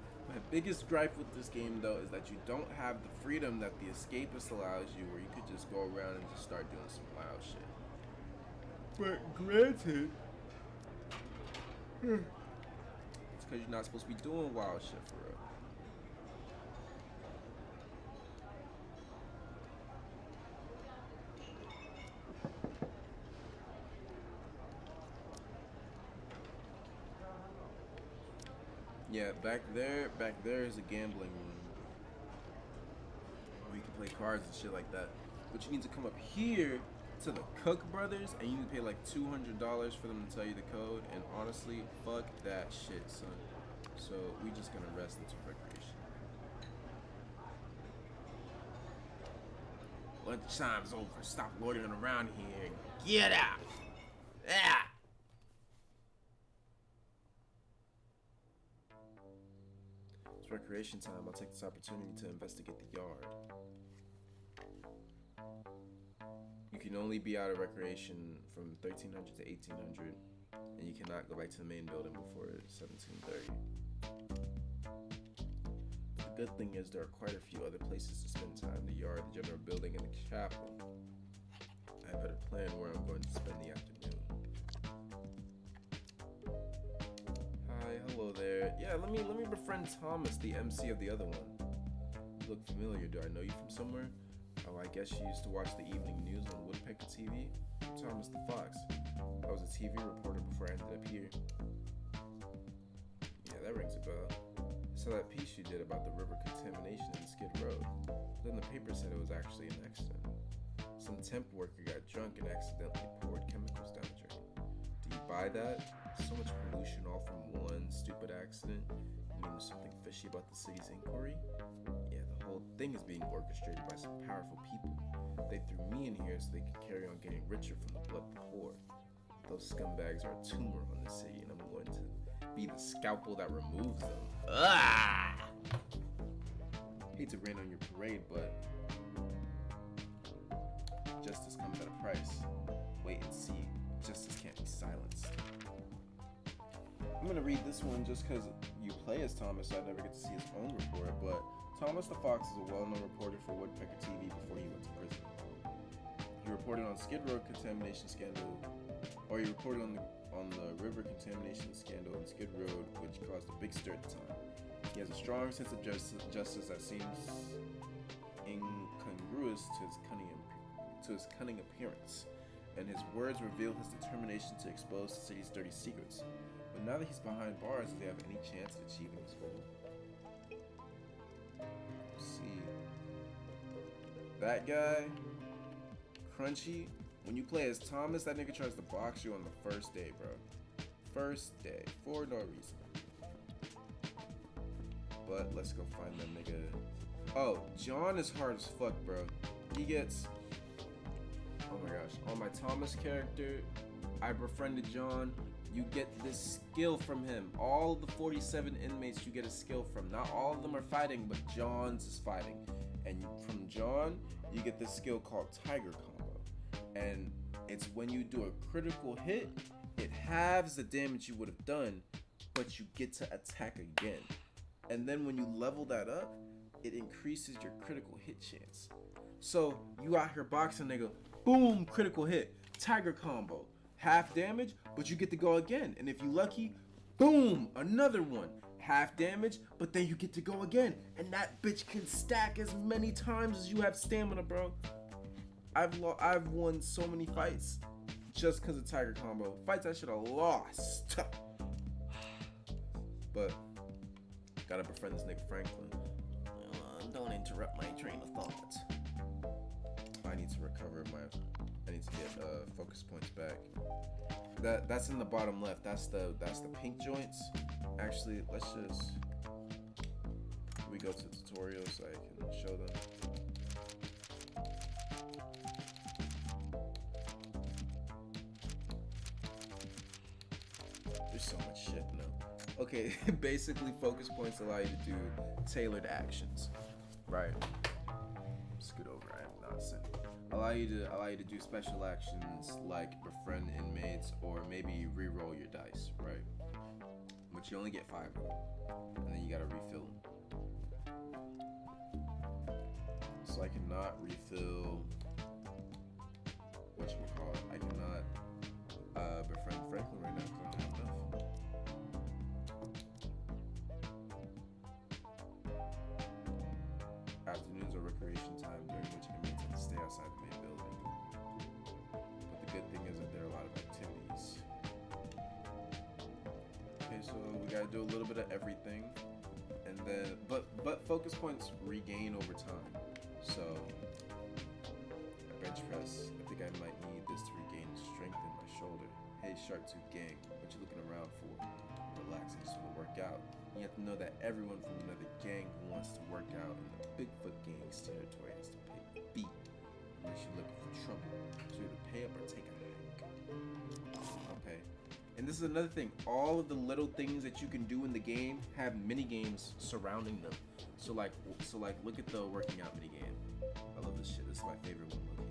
biggest gripe with this game, though, is that you don't have the freedom that the escapist allows you, where you could just go around and just start doing some wild shit. But granted, it's because you're not supposed to be doing wild shit for real. Yeah, back there is a gambling room where you can play cards and shit like that. But you need to come up here to the Cook Brothers, and you need to pay like $200 for them to tell you the code. And honestly, fuck that shit, son. So we just gonna rest into recreation. Lunchtime's over. Stop loitering around here. Get out. Yeah. Recreation time, I'll take this opportunity to investigate the yard. You can only be out of recreation from 1300 to 1800, and you cannot go back to the main building before 1730. The good thing is there are quite a few other places to spend time. The yard, the general building, and the chapel. I better plan where I'm going to spend the afternoon. Hi, hello there. Yeah, let me befriend Thomas, the MC of the other one. You look familiar. Do I know you from somewhere? Oh, I guess you used to watch the evening news on Woodpecker TV. I'm Thomas the Fox. I was a TV reporter before I ended up here. Yeah, that rings a bell. I saw that piece you did about the river contamination in Skid Road. Then the paper said it was actually an accident. Some temp worker got drunk and accidentally poured chemicals down the drain. Do you buy that? So much pollution all from one stupid accident? You mean there's something fishy about the city's inquiry? Yeah, the whole thing is being orchestrated by some powerful people. They threw me in here so they could carry on getting richer from the blood of the poor. Those scumbags are a tumor on the city, and I'm going to be the scalpel that removes them. Ah! Hate to rain on your parade, but justice comes at a price. Wait and see. Justice can't be silenced. I'm gonna read this one just because you play as Thomas, so I never get to see his own report, but Thomas the Fox is a well-known reporter for Woodpecker TV before he went to prison. He reported on Skid Row contamination scandal, or he reported on the river contamination scandal in Skid Road, which caused a big stir at the time. He has a strong sense of justice that seems incongruous to his cunning appearance, and his words reveal his determination to expose the city's dirty secrets. But now that he's behind bars, does he have any chance of achieving his goal? Let's see. That guy, Crunchy, when you play as Thomas, that nigga tries to box you on the first day, bro. First day, for no reason. But let's go find that nigga. Oh, John is hard as fuck, bro. He gets... Oh my gosh. On my Thomas character, I befriended John. You get this skill from him. All the 47 inmates you get a skill from. Not all of them are fighting, but John's is fighting. And from John, you get this skill called Tiger Combo. And it's when you do a critical hit, it halves the damage you would have done, but you get to attack again. And then when you level that up, it increases your critical hit chance. So you out here boxing, nigga, boom, critical hit, Tiger Combo. Half damage, but you get to go again. And if you lucky, boom, another one. Half damage, but then you get to go again. And that bitch can stack as many times as you have stamina, bro. I've won so many fights just because of Tiger Combo. Fights I should have lost. But gotta befriend this nigga Franklin. Don't interrupt my train of thought. I need to recover I need to get focus points back. That's in the bottom left. That's the pink joints. Actually, let's just we go to the tutorial so I can show them. There's so much shit now. Okay, basically focus points allow you to do tailored actions. Right. Scoot over, I am not sending. Allow you to do special actions like befriend inmates or maybe re-roll your dice, right? But you only get 5 of them, and then you gotta refill them. So I cannot refill whatchamacallit. I cannot befriend Franklin right now because I don't have enough. Afternoons are recreation time during which inmates have to stay outside the main building. But the good thing is that there are a lot of activities. Okay, so we gotta do a little bit of everything, and then but focus points regain over time. So a bench press. I think I might need this to regain strength in my shoulder. Hey, Shark Tooth Gang, what you looking around for? Relax, I just want to work out. You have to know that everyone from another gang who wants to work out in the Bigfoot gang's territory has to pay a fee. Unless you're looking for trouble, so you either pay up or take a hike. Okay. And this is another thing. All of the little things that you can do in the game have mini games surrounding them. So like look at the working out mini game. I love this shit. This is my favorite one.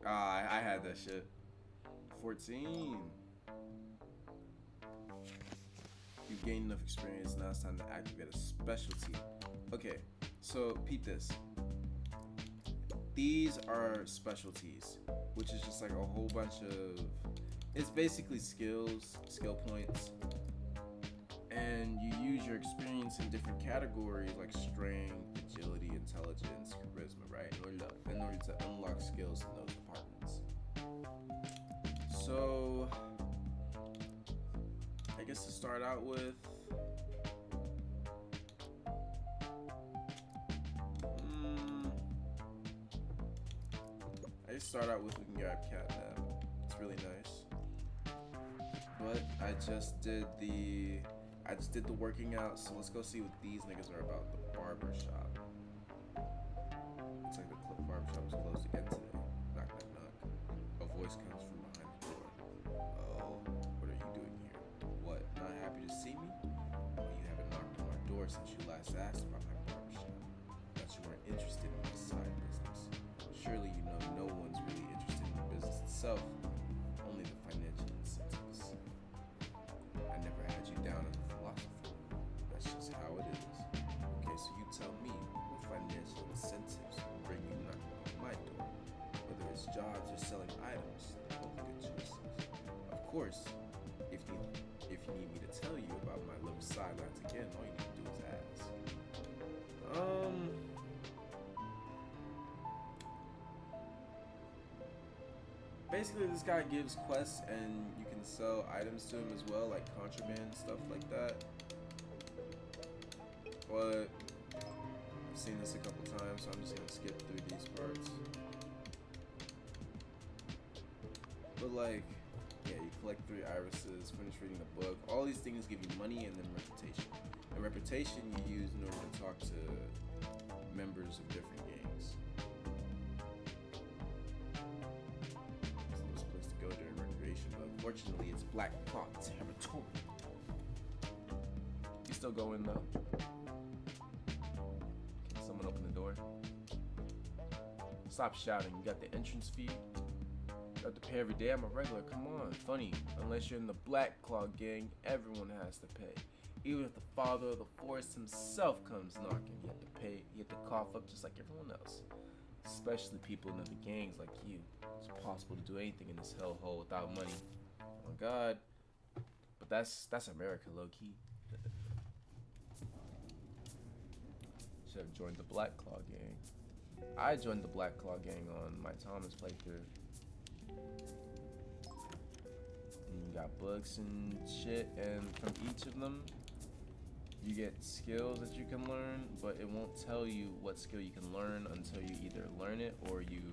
Ah, I had that shit. 14. You've gained enough experience. Now it's time to activate a specialty. Okay, so peep this. These are specialties, which is just like a whole bunch of. It's basically skills, skill points, and you use your experience in different categories like strength, agility, intelligence, charisma, right? In order to unlock skills in those departments. So, I guess to start out with, we can grab catnap. It's really nice. But I just did the working out, so let's go see what these niggas are about. The barber shop. It's like the barber shop is closed again today. Knock, knock, knock. A voice comes from behind the door. Oh, what are you doing here? What, not happy to see me? Well, you haven't knocked on my door since you last asked about my barber shop. Thought you weren't interested in my side business. Surely you know no one's really interested in the business itself, only the financial incentives. I never had you down as a philosopher. That's just how it is. Okay, so you tell me what financial incentives will bring you knocking on my door. Whether it's jobs or selling items, they're both good choices. Of course, if you need me to tell you about my little sidelines again, all you need to do is ask. Basically, this guy gives quests and you can sell items to him as well, like contraband, stuff like that. But I've seen this a couple times, so I'm just gonna skip through these parts. But like, yeah, you collect 3 irises, finish reading the book. All these things give you money and then reputation. And reputation you use in order to talk to members of different gangs. During recreation, but unfortunately it's Black Claw territory. You still going though? Can someone open the door? Stop shouting, you got the entrance fee? You have to pay every day, I'm a regular, come on. Funny, unless you're in the Black Claw gang, everyone has to pay. Even if the father of the forest himself comes knocking, you have to pay, you have to cough up just like everyone else. Especially people in other gangs like you. It's possible to do anything in this hellhole without money. Oh God. But that's America, low key. Should have joined the Black Claw gang. I joined the Black Claw gang on my Thomas playthrough. And you got books and shit, and from each of them you get skills that you can learn, but it won't tell you what skill you can learn until you either learn it or you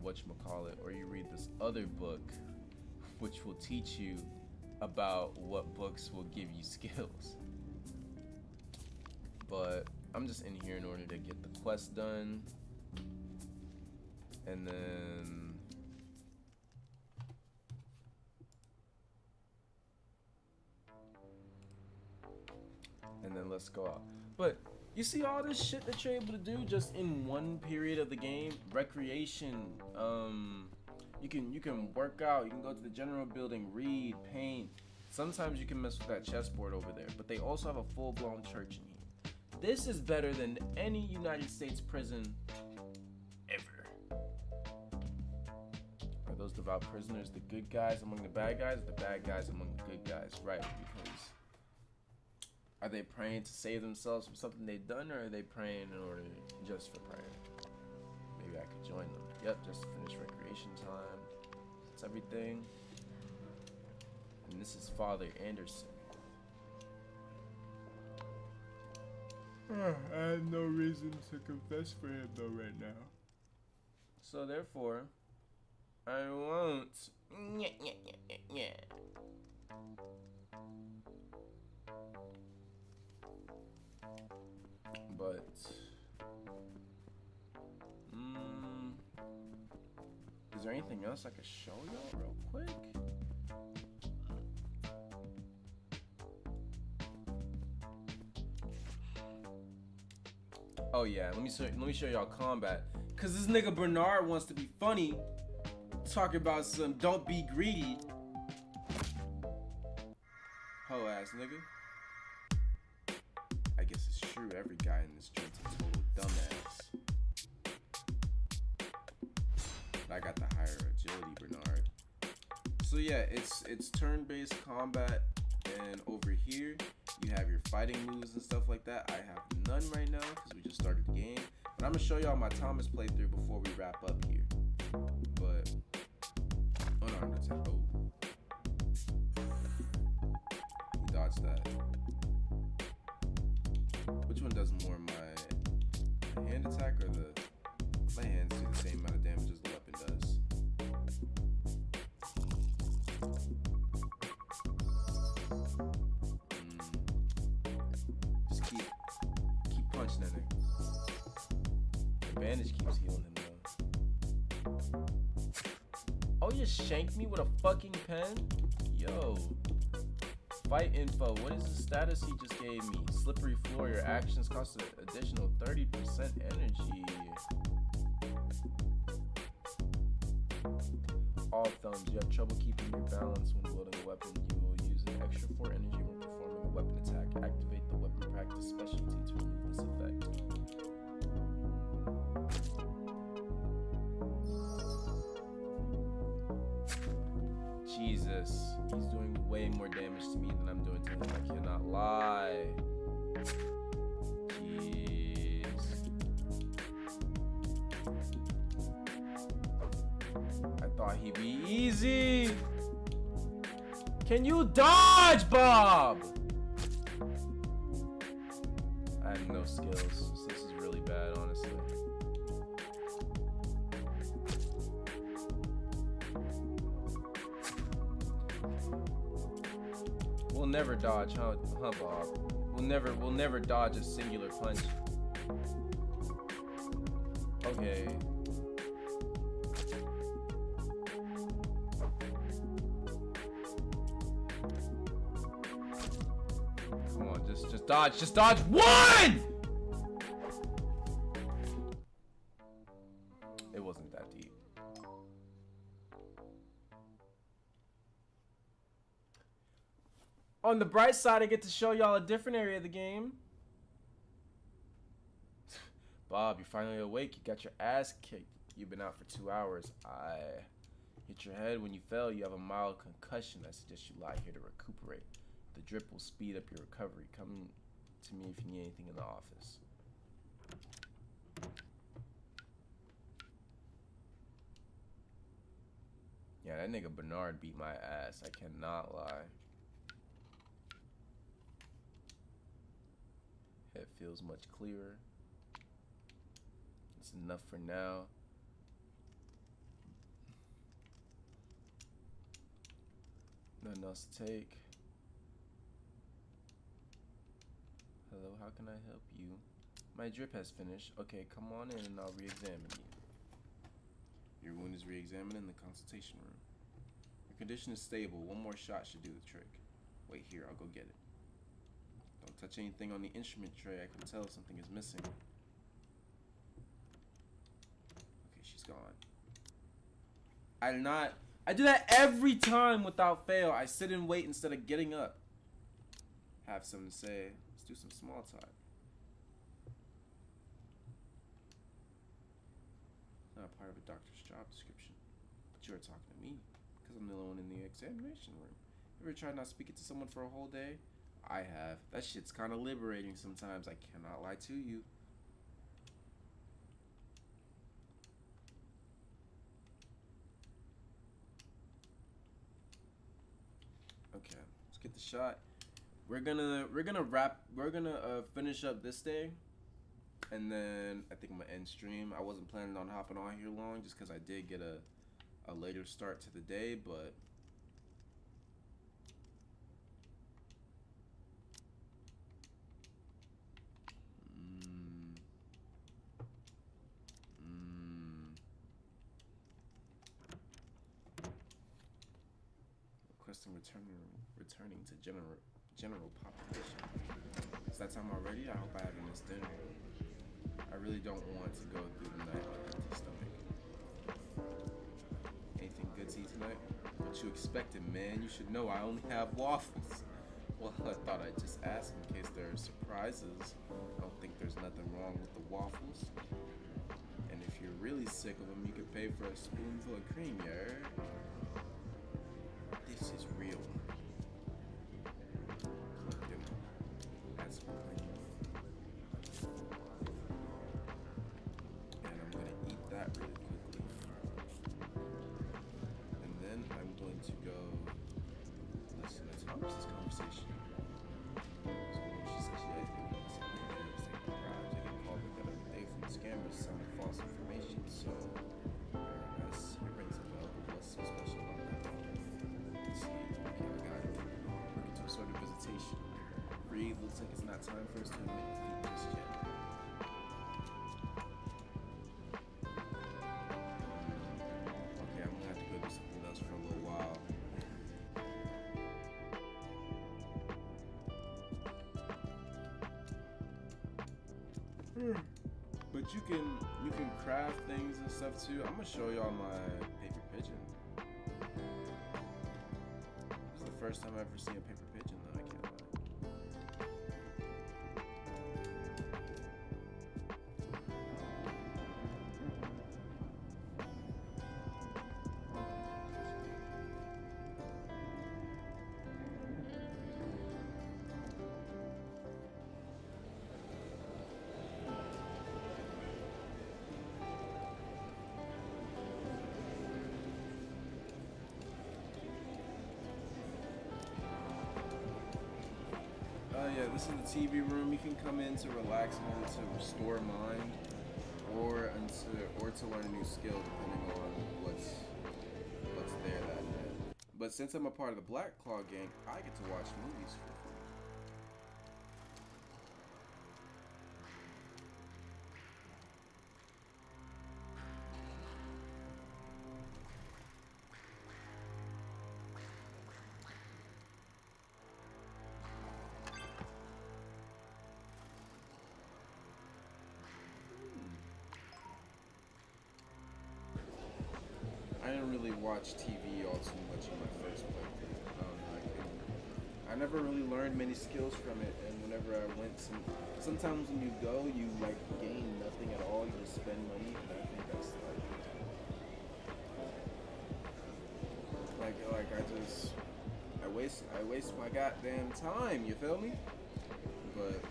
whatchamacallit, or you read this other book which will teach you about what books will give you skills. But I'm just in here in order to get the quest done, and then let's go out. But you see all this shit that you're able to do just in one period of the game. Recreation, you can work out, you can go to the general building, read, paint. Sometimes you can mess with that chessboard over there, but they also have a full-blown church in here. This is better than any United States prison ever. Are those devout prisoners the good guys among the bad guys, or the bad guys among the good guys? Right, because are they praying to save themselves from something they've done, or are they praying in order just for prayer? Maybe I could join them. Yep, just finish recreation time. That's everything. And this is Father Anderson. I have no reason to confess for him though right now. So therefore, I won't. But is there anything else I could show y'all real quick? Oh yeah, let me show y'all combat, Cause this nigga Bernard wants to be funny, talking about some don't be greedy. Ho ass nigga. I guess it's true, every guy in this joint's a total dumbass. I got the higher agility, Bernard. So yeah, it's turn-based combat, and over here you have your fighting moves and stuff like that. I have none right now because we just started the game. But I'm gonna show y'all my Thomas playthrough before we wrap up here. But unarmed attack. Oh, he dodged that. Which one does more, my hand attack or my hands do the same amount of damage as the weapon does. Just keep punching at it. The bandage keeps healing him though. Oh, you shanked me with a fucking pen? Yo. Fight info. What is the status he just gave me? Slippery floor. Your actions cost an additional 30% energy. All thumbs. You have trouble keeping your balance when wielding a weapon. You will use an extra 4 energy when performing a weapon attack. Activate the weapon practice specialty to remove this effect. Jesus, he's doing way more damage to me than I'm doing to him. I cannot lie. Jeez. I thought he'd be easy. Can you dodge, Bob? I have no skills. So this is really bad, honestly. We'll never dodge, huh, Bob? We'll never dodge a singular punch. Okay. Come on, just dodge one! It wasn't that deep. On the bright side, I get to show y'all a different area of the game. Bob, you're finally awake. You got your ass kicked. You've been out for 2 hours. I hit your head when you fell. You have a mild concussion. I suggest you lie here to recuperate. The drip will speed up your recovery. Come to me if you need anything in the office. Yeah, that nigga Bernard beat my ass. I cannot lie. Head feels much clearer. It's enough for now. Nothing else to take. Hello, how can I help you? My drip has finished. Okay, come on in and I'll re-examine you. Your wound is re-examined in the consultation room. Your condition is stable. One more shot should do the trick. Wait here, I'll go get it. Don't touch anything on the instrument tray. I can tell something is missing. Okay, she's gone. I do that every time without fail. I sit and wait instead of getting up. Have something to say. Let's do some small talk. It's not a part of a doctor's job description. But you're talking to me because I'm the only one in the examination room. Ever tried not speaking to someone for a whole day? I have. That shit's kind of liberating sometimes. I cannot lie to you. Okay, let's get the shot. We're gonna finish up this day, and then I think I'm gonna end stream. I wasn't planning on hopping on here long just because I did get a later start to the day, but requesting returning to general population. It's that time already. I hope I haven't missed dinner. I really don't want to go through the night on an empty stomach. Anything good to eat tonight? What you expected, man? You should know I only have waffles. Well, I thought I'd just ask in case there are surprises. I don't think there's nothing wrong with the waffles. And if you're really sick of them, you could pay for a spoonful of cream, you heard? This is real. Add some cream. And I'm gonna eat that really quickly. And then I'm going to go listen to Thomas's conversation. So she said she had been getting called the other day from scammers selling false information. So RNS, it rings a bell. What's so special about that? Let's see. Okay, I got it. Working to a sort of visitation. Reed, looks like it's not time for us to admit defeat just yet. Okay, I'm gonna have to go do something else for a little while. But you can craft things and stuff too. I'm gonna show y'all my paper pigeon. This is the first time I've ever seen a paper pigeon though, I can't lie. Yeah, this is the TV room. You can come in to relax and to restore mind, or to learn a new skill, depending on what's there that day. But since I'm a part of the Black Claw gang, I get to watch movies for free. I didn't really watch TV all too much in my first playthrough. I never really learned many skills from it, and whenever I went, sometimes when you go, you like gain nothing at all. You just spend money, and I think that's I waste my goddamn time. You feel me? But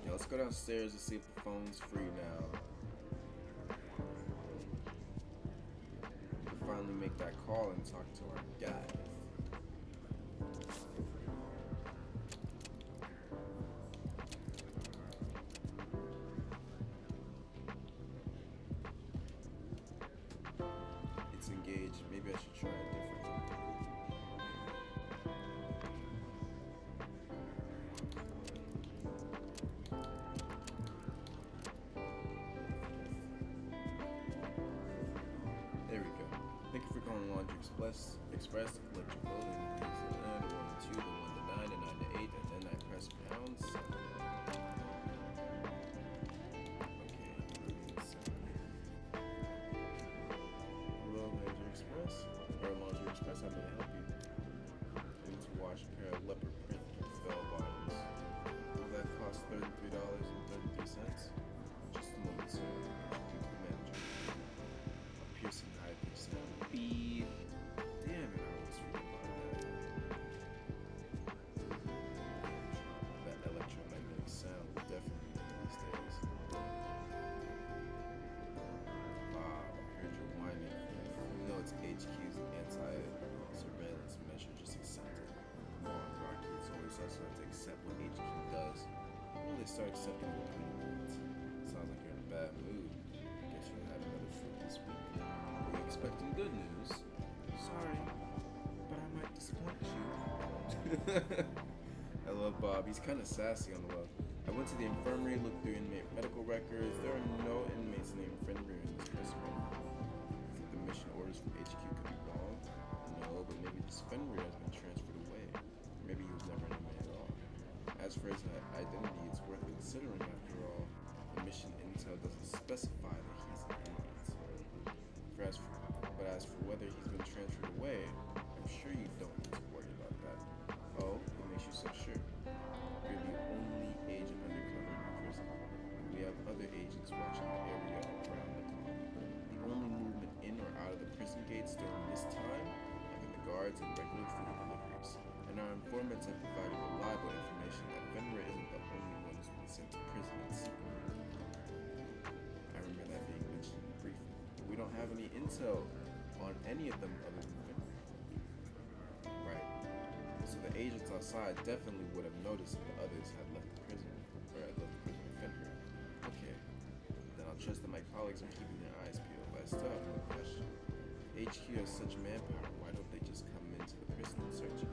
yeah, let's go downstairs and see if the phone's free now. Finally make that call and talk to our guy. It's engaged. Maybe I should try a different time. There we go. Thank you for calling Laundry Express to collect your clothing. Please the 1 to 2, the 1 to 9, the 9 to 8, and then I press pound 7. Okay, hello, Laundry Express. Or Laundry Express, how may I help you? I need to wash a pair of leopard print bell bottoms. Will that cost $33.33? Just a moment, sir. The manager. A piercing high pitch sound. Beep. Damn it, I always forget about that. That electromagnetic sound will definitely be these days. Bob, I heard you whining. You know it's HQ's anti-surveillance measure. Just accept it. Come on, Rocky. It's always us to accept what HQ does. Well, they start accepting what we want. Sounds like you're in a bad mood. Guess you'll have another fruit this week. We're expecting good news. Sorry, but I might disappoint you. I love Bob. He's kind of sassy on the low. I went to the infirmary, looked through inmate medical records. There are no inmates named Fenrir in this prison room. I think the mission orders from HQ could be wrong. No, but maybe this Fenrir has been transferred away. Maybe he was never an inmate at all. As as for his identity, it's worth considering. After all, the mission intel doesn't specify that he's an inmate. But as for whether he's been transferred away, I'm sure you don't need to worry about that. Oh, what makes you so sure? You're the only agent undercover in the prison. We have other agents watching the area around the clock. The only movement in or out of the prison gates during this time have been the guards and regular food deliveries. And our informants have provided reliable information that Fenrir isn't the only one who's been sent to prison in secret. I remember that being mentioned briefly. But we don't have any intel on any of them other than Fenrir. Right. So the agents outside definitely would have noticed that the others had left the prison, or had left the prison with Fenrir. Okay. Then I'll trust that my colleagues are keeping their eyes peeled, but I still have one question. HQ has such manpower, why don't they just come into the prison and search it?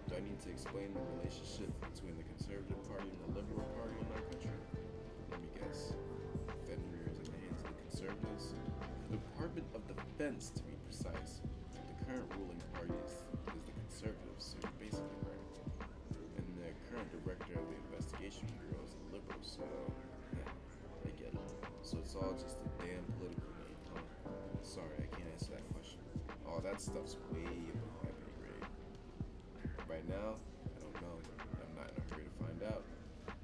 Do I need to explain the relationship between the Conservative Party and the Liberal Party in our country? Let me guess. Fenrir is in the hands of the Conservatives? The Department of Defense, to be precise. The current ruling party is the Conservatives, so you're basically right. And the current director of the Investigation Bureau is a Liberal, so yeah, I get it. So it's all just a damn political game, huh? Sorry, I can't answer that question. All that stuff's way above my pay grade. Right now, I don't know. I'm not in a hurry to find out.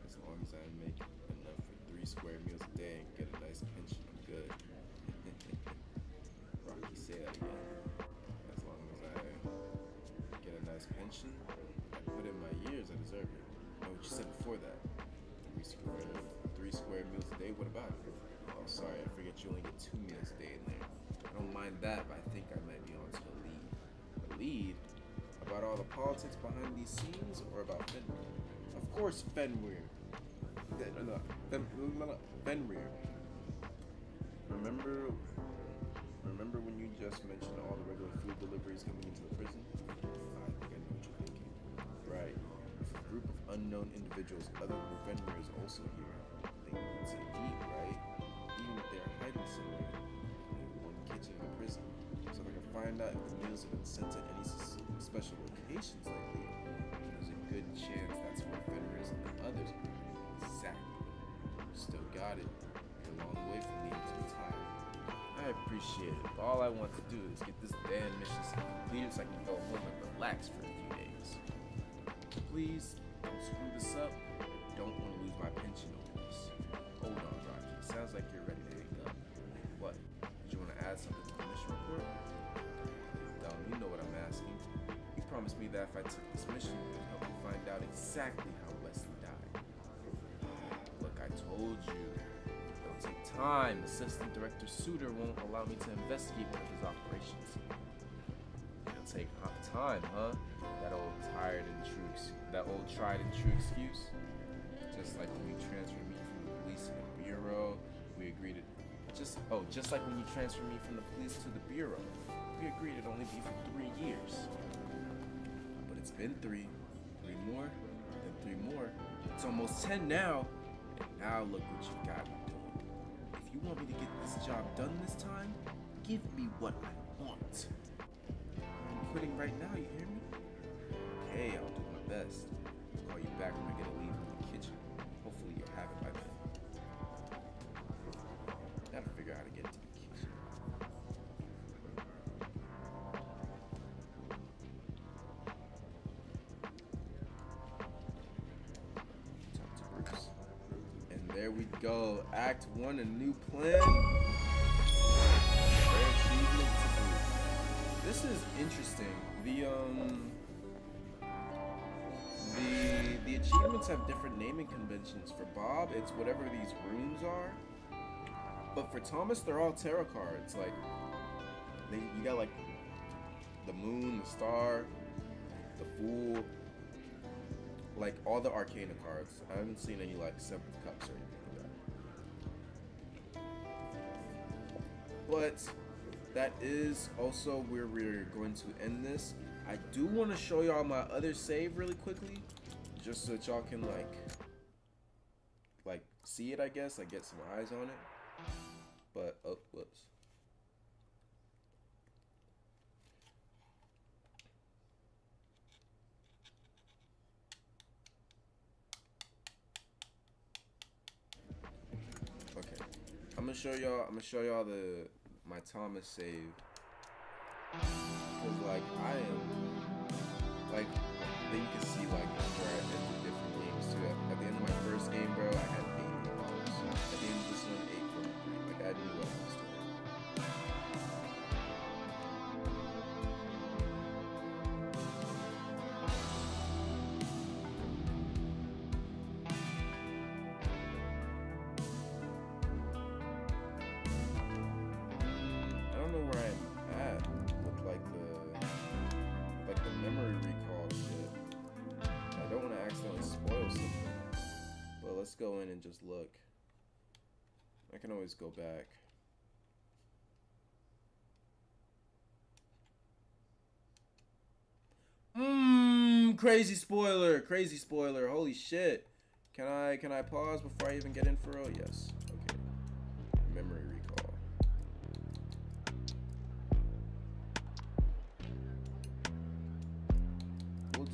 As long as I make enough for 3 square meals a day and get a nice pension, I'm good. Rocky, say that again. As long as I get a nice pension, I put in my years, I deserve it. Know what you said before that? 3 square meals a day, what about it? Oh, sorry, I forget you only get 2 meals a day in there. I don't mind that, but I think I might be onto a lead. A lead? About all the politics behind these scenes, or about Fenrir? Of course, Fenrir. Fenrir. Remember when you just mentioned all the regular food deliveries coming into the prison? I think I know what you're thinking. Right. If a group of unknown individuals other than Fenrir is also here, they need to eat, right? Even if they're hiding somewhere in one kitchen in the prison. So they can find out if the meals have been sent to any special locations lately. There's a good chance that's where Fenrir is and the others are. Exactly. Still got it. You're a long way from needing to retire. I appreciate it, but all I want to do is get this damn mission completed so I can go home and relax for a few days. Please, don't screw this up. I don't want to lose my pension over this. Hold on, Rocky. Sounds like you're ready to hang up. What? Did you want to add something to the mission report? Dumb, you know what I'm asking. You promised me that if I took this mission, it would help me find out exactly how Wesley died. Look, I told you. It'll take time. Assistant Director Suter won't allow me to investigate one of his operations. It'll take time, huh? That old tried and true excuse. Just like when you transferred me from the police to the bureau, we agreed it. Just like when you transferred me from the police to the bureau, we agreed it'd only be for 3 years. But it's been 3 more, then 3 more. It's almost 10 now, and now look what you got me doing. If you want me to get this job done this time, give me what I want. I'm quitting right now, you hear me? Okay, I'll do my best. I'll call you back when I get a leave from the kitchen. Hopefully you'll have it by then. Gotta figure out how to get to the kitchen. Talk to Bruce. And there we go. Act 1, a new plan. Rare achievement to boot. This is interesting. The achievements have different naming conventions. For Bob, it's whatever these runes are. But for Thomas, they're all tarot cards. Like, you got like the moon, the star, the fool, like all the Arcana cards. I haven't seen any like 7 of Cups or anything like that. But that is also where we're going to end this. I do want to show y'all my other save really quickly, just so that y'all can like see it, I guess, like get some eyes on it. But oh, whoops. gonna show y'all. I'm gonna show y'all my Thomas save. Cause like I am, like then you can see like where I ended different games too. At the end of my first game, bro, I had 80 balls. At the end of this one, 843. Like I knew what I was doing. I don't know where I'm at with like the memory recall shit. I don't want to accidentally spoil something, but let's go in and just look. I can always go back. Crazy spoiler, holy shit. Can I pause before I even get in for real? Yes. Okay. Memory recall. We'll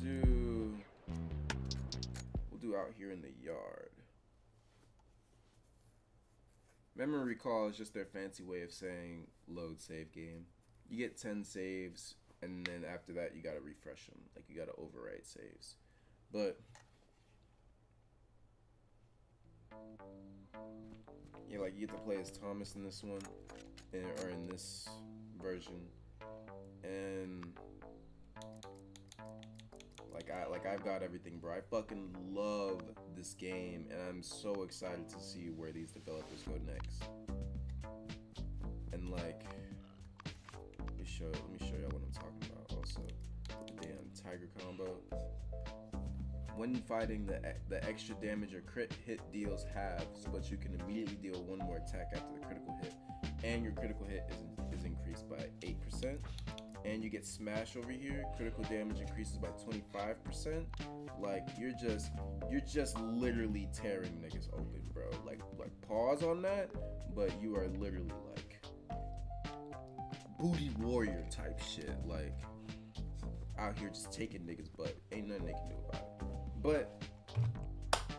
do out here in the yard. Memory recall is just their fancy way of saying load save game. You get 10 saves, and then after that you gotta refresh them. Like you gotta overwrite saves. But yeah, like you get to play as Thomas in this one, or in this version, and I've got everything, bro. I fucking love this game, and I'm so excited to see where these developers go next. And like, let me show y'all what I'm talking about. Also, the damn tiger combo. When fighting, the extra damage your crit hit deals halves, but you can immediately deal one more attack after the critical hit, and your critical hit is increased by 8%. And you get smash over here. Critical damage increases by 25%. Like you're just literally tearing niggas open, bro. Like pause on that, but you are literally like booty warrior type shit. Like out here just taking niggas' butt. Ain't nothing they can do about it. But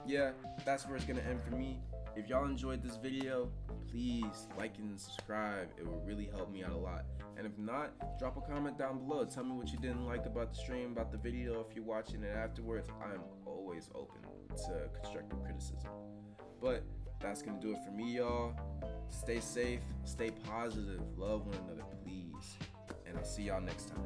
yeah, that's where it's gonna end for me. If y'all enjoyed this video, please like and subscribe. It will really help me out a lot. And if not, drop a comment down below. Tell me what you didn't like about the stream, about the video. If you're watching it afterwards, I'm always open to constructive criticism. But that's gonna do it for me, y'all. Stay safe, stay positive, love one another, please. And I'll see y'all next time.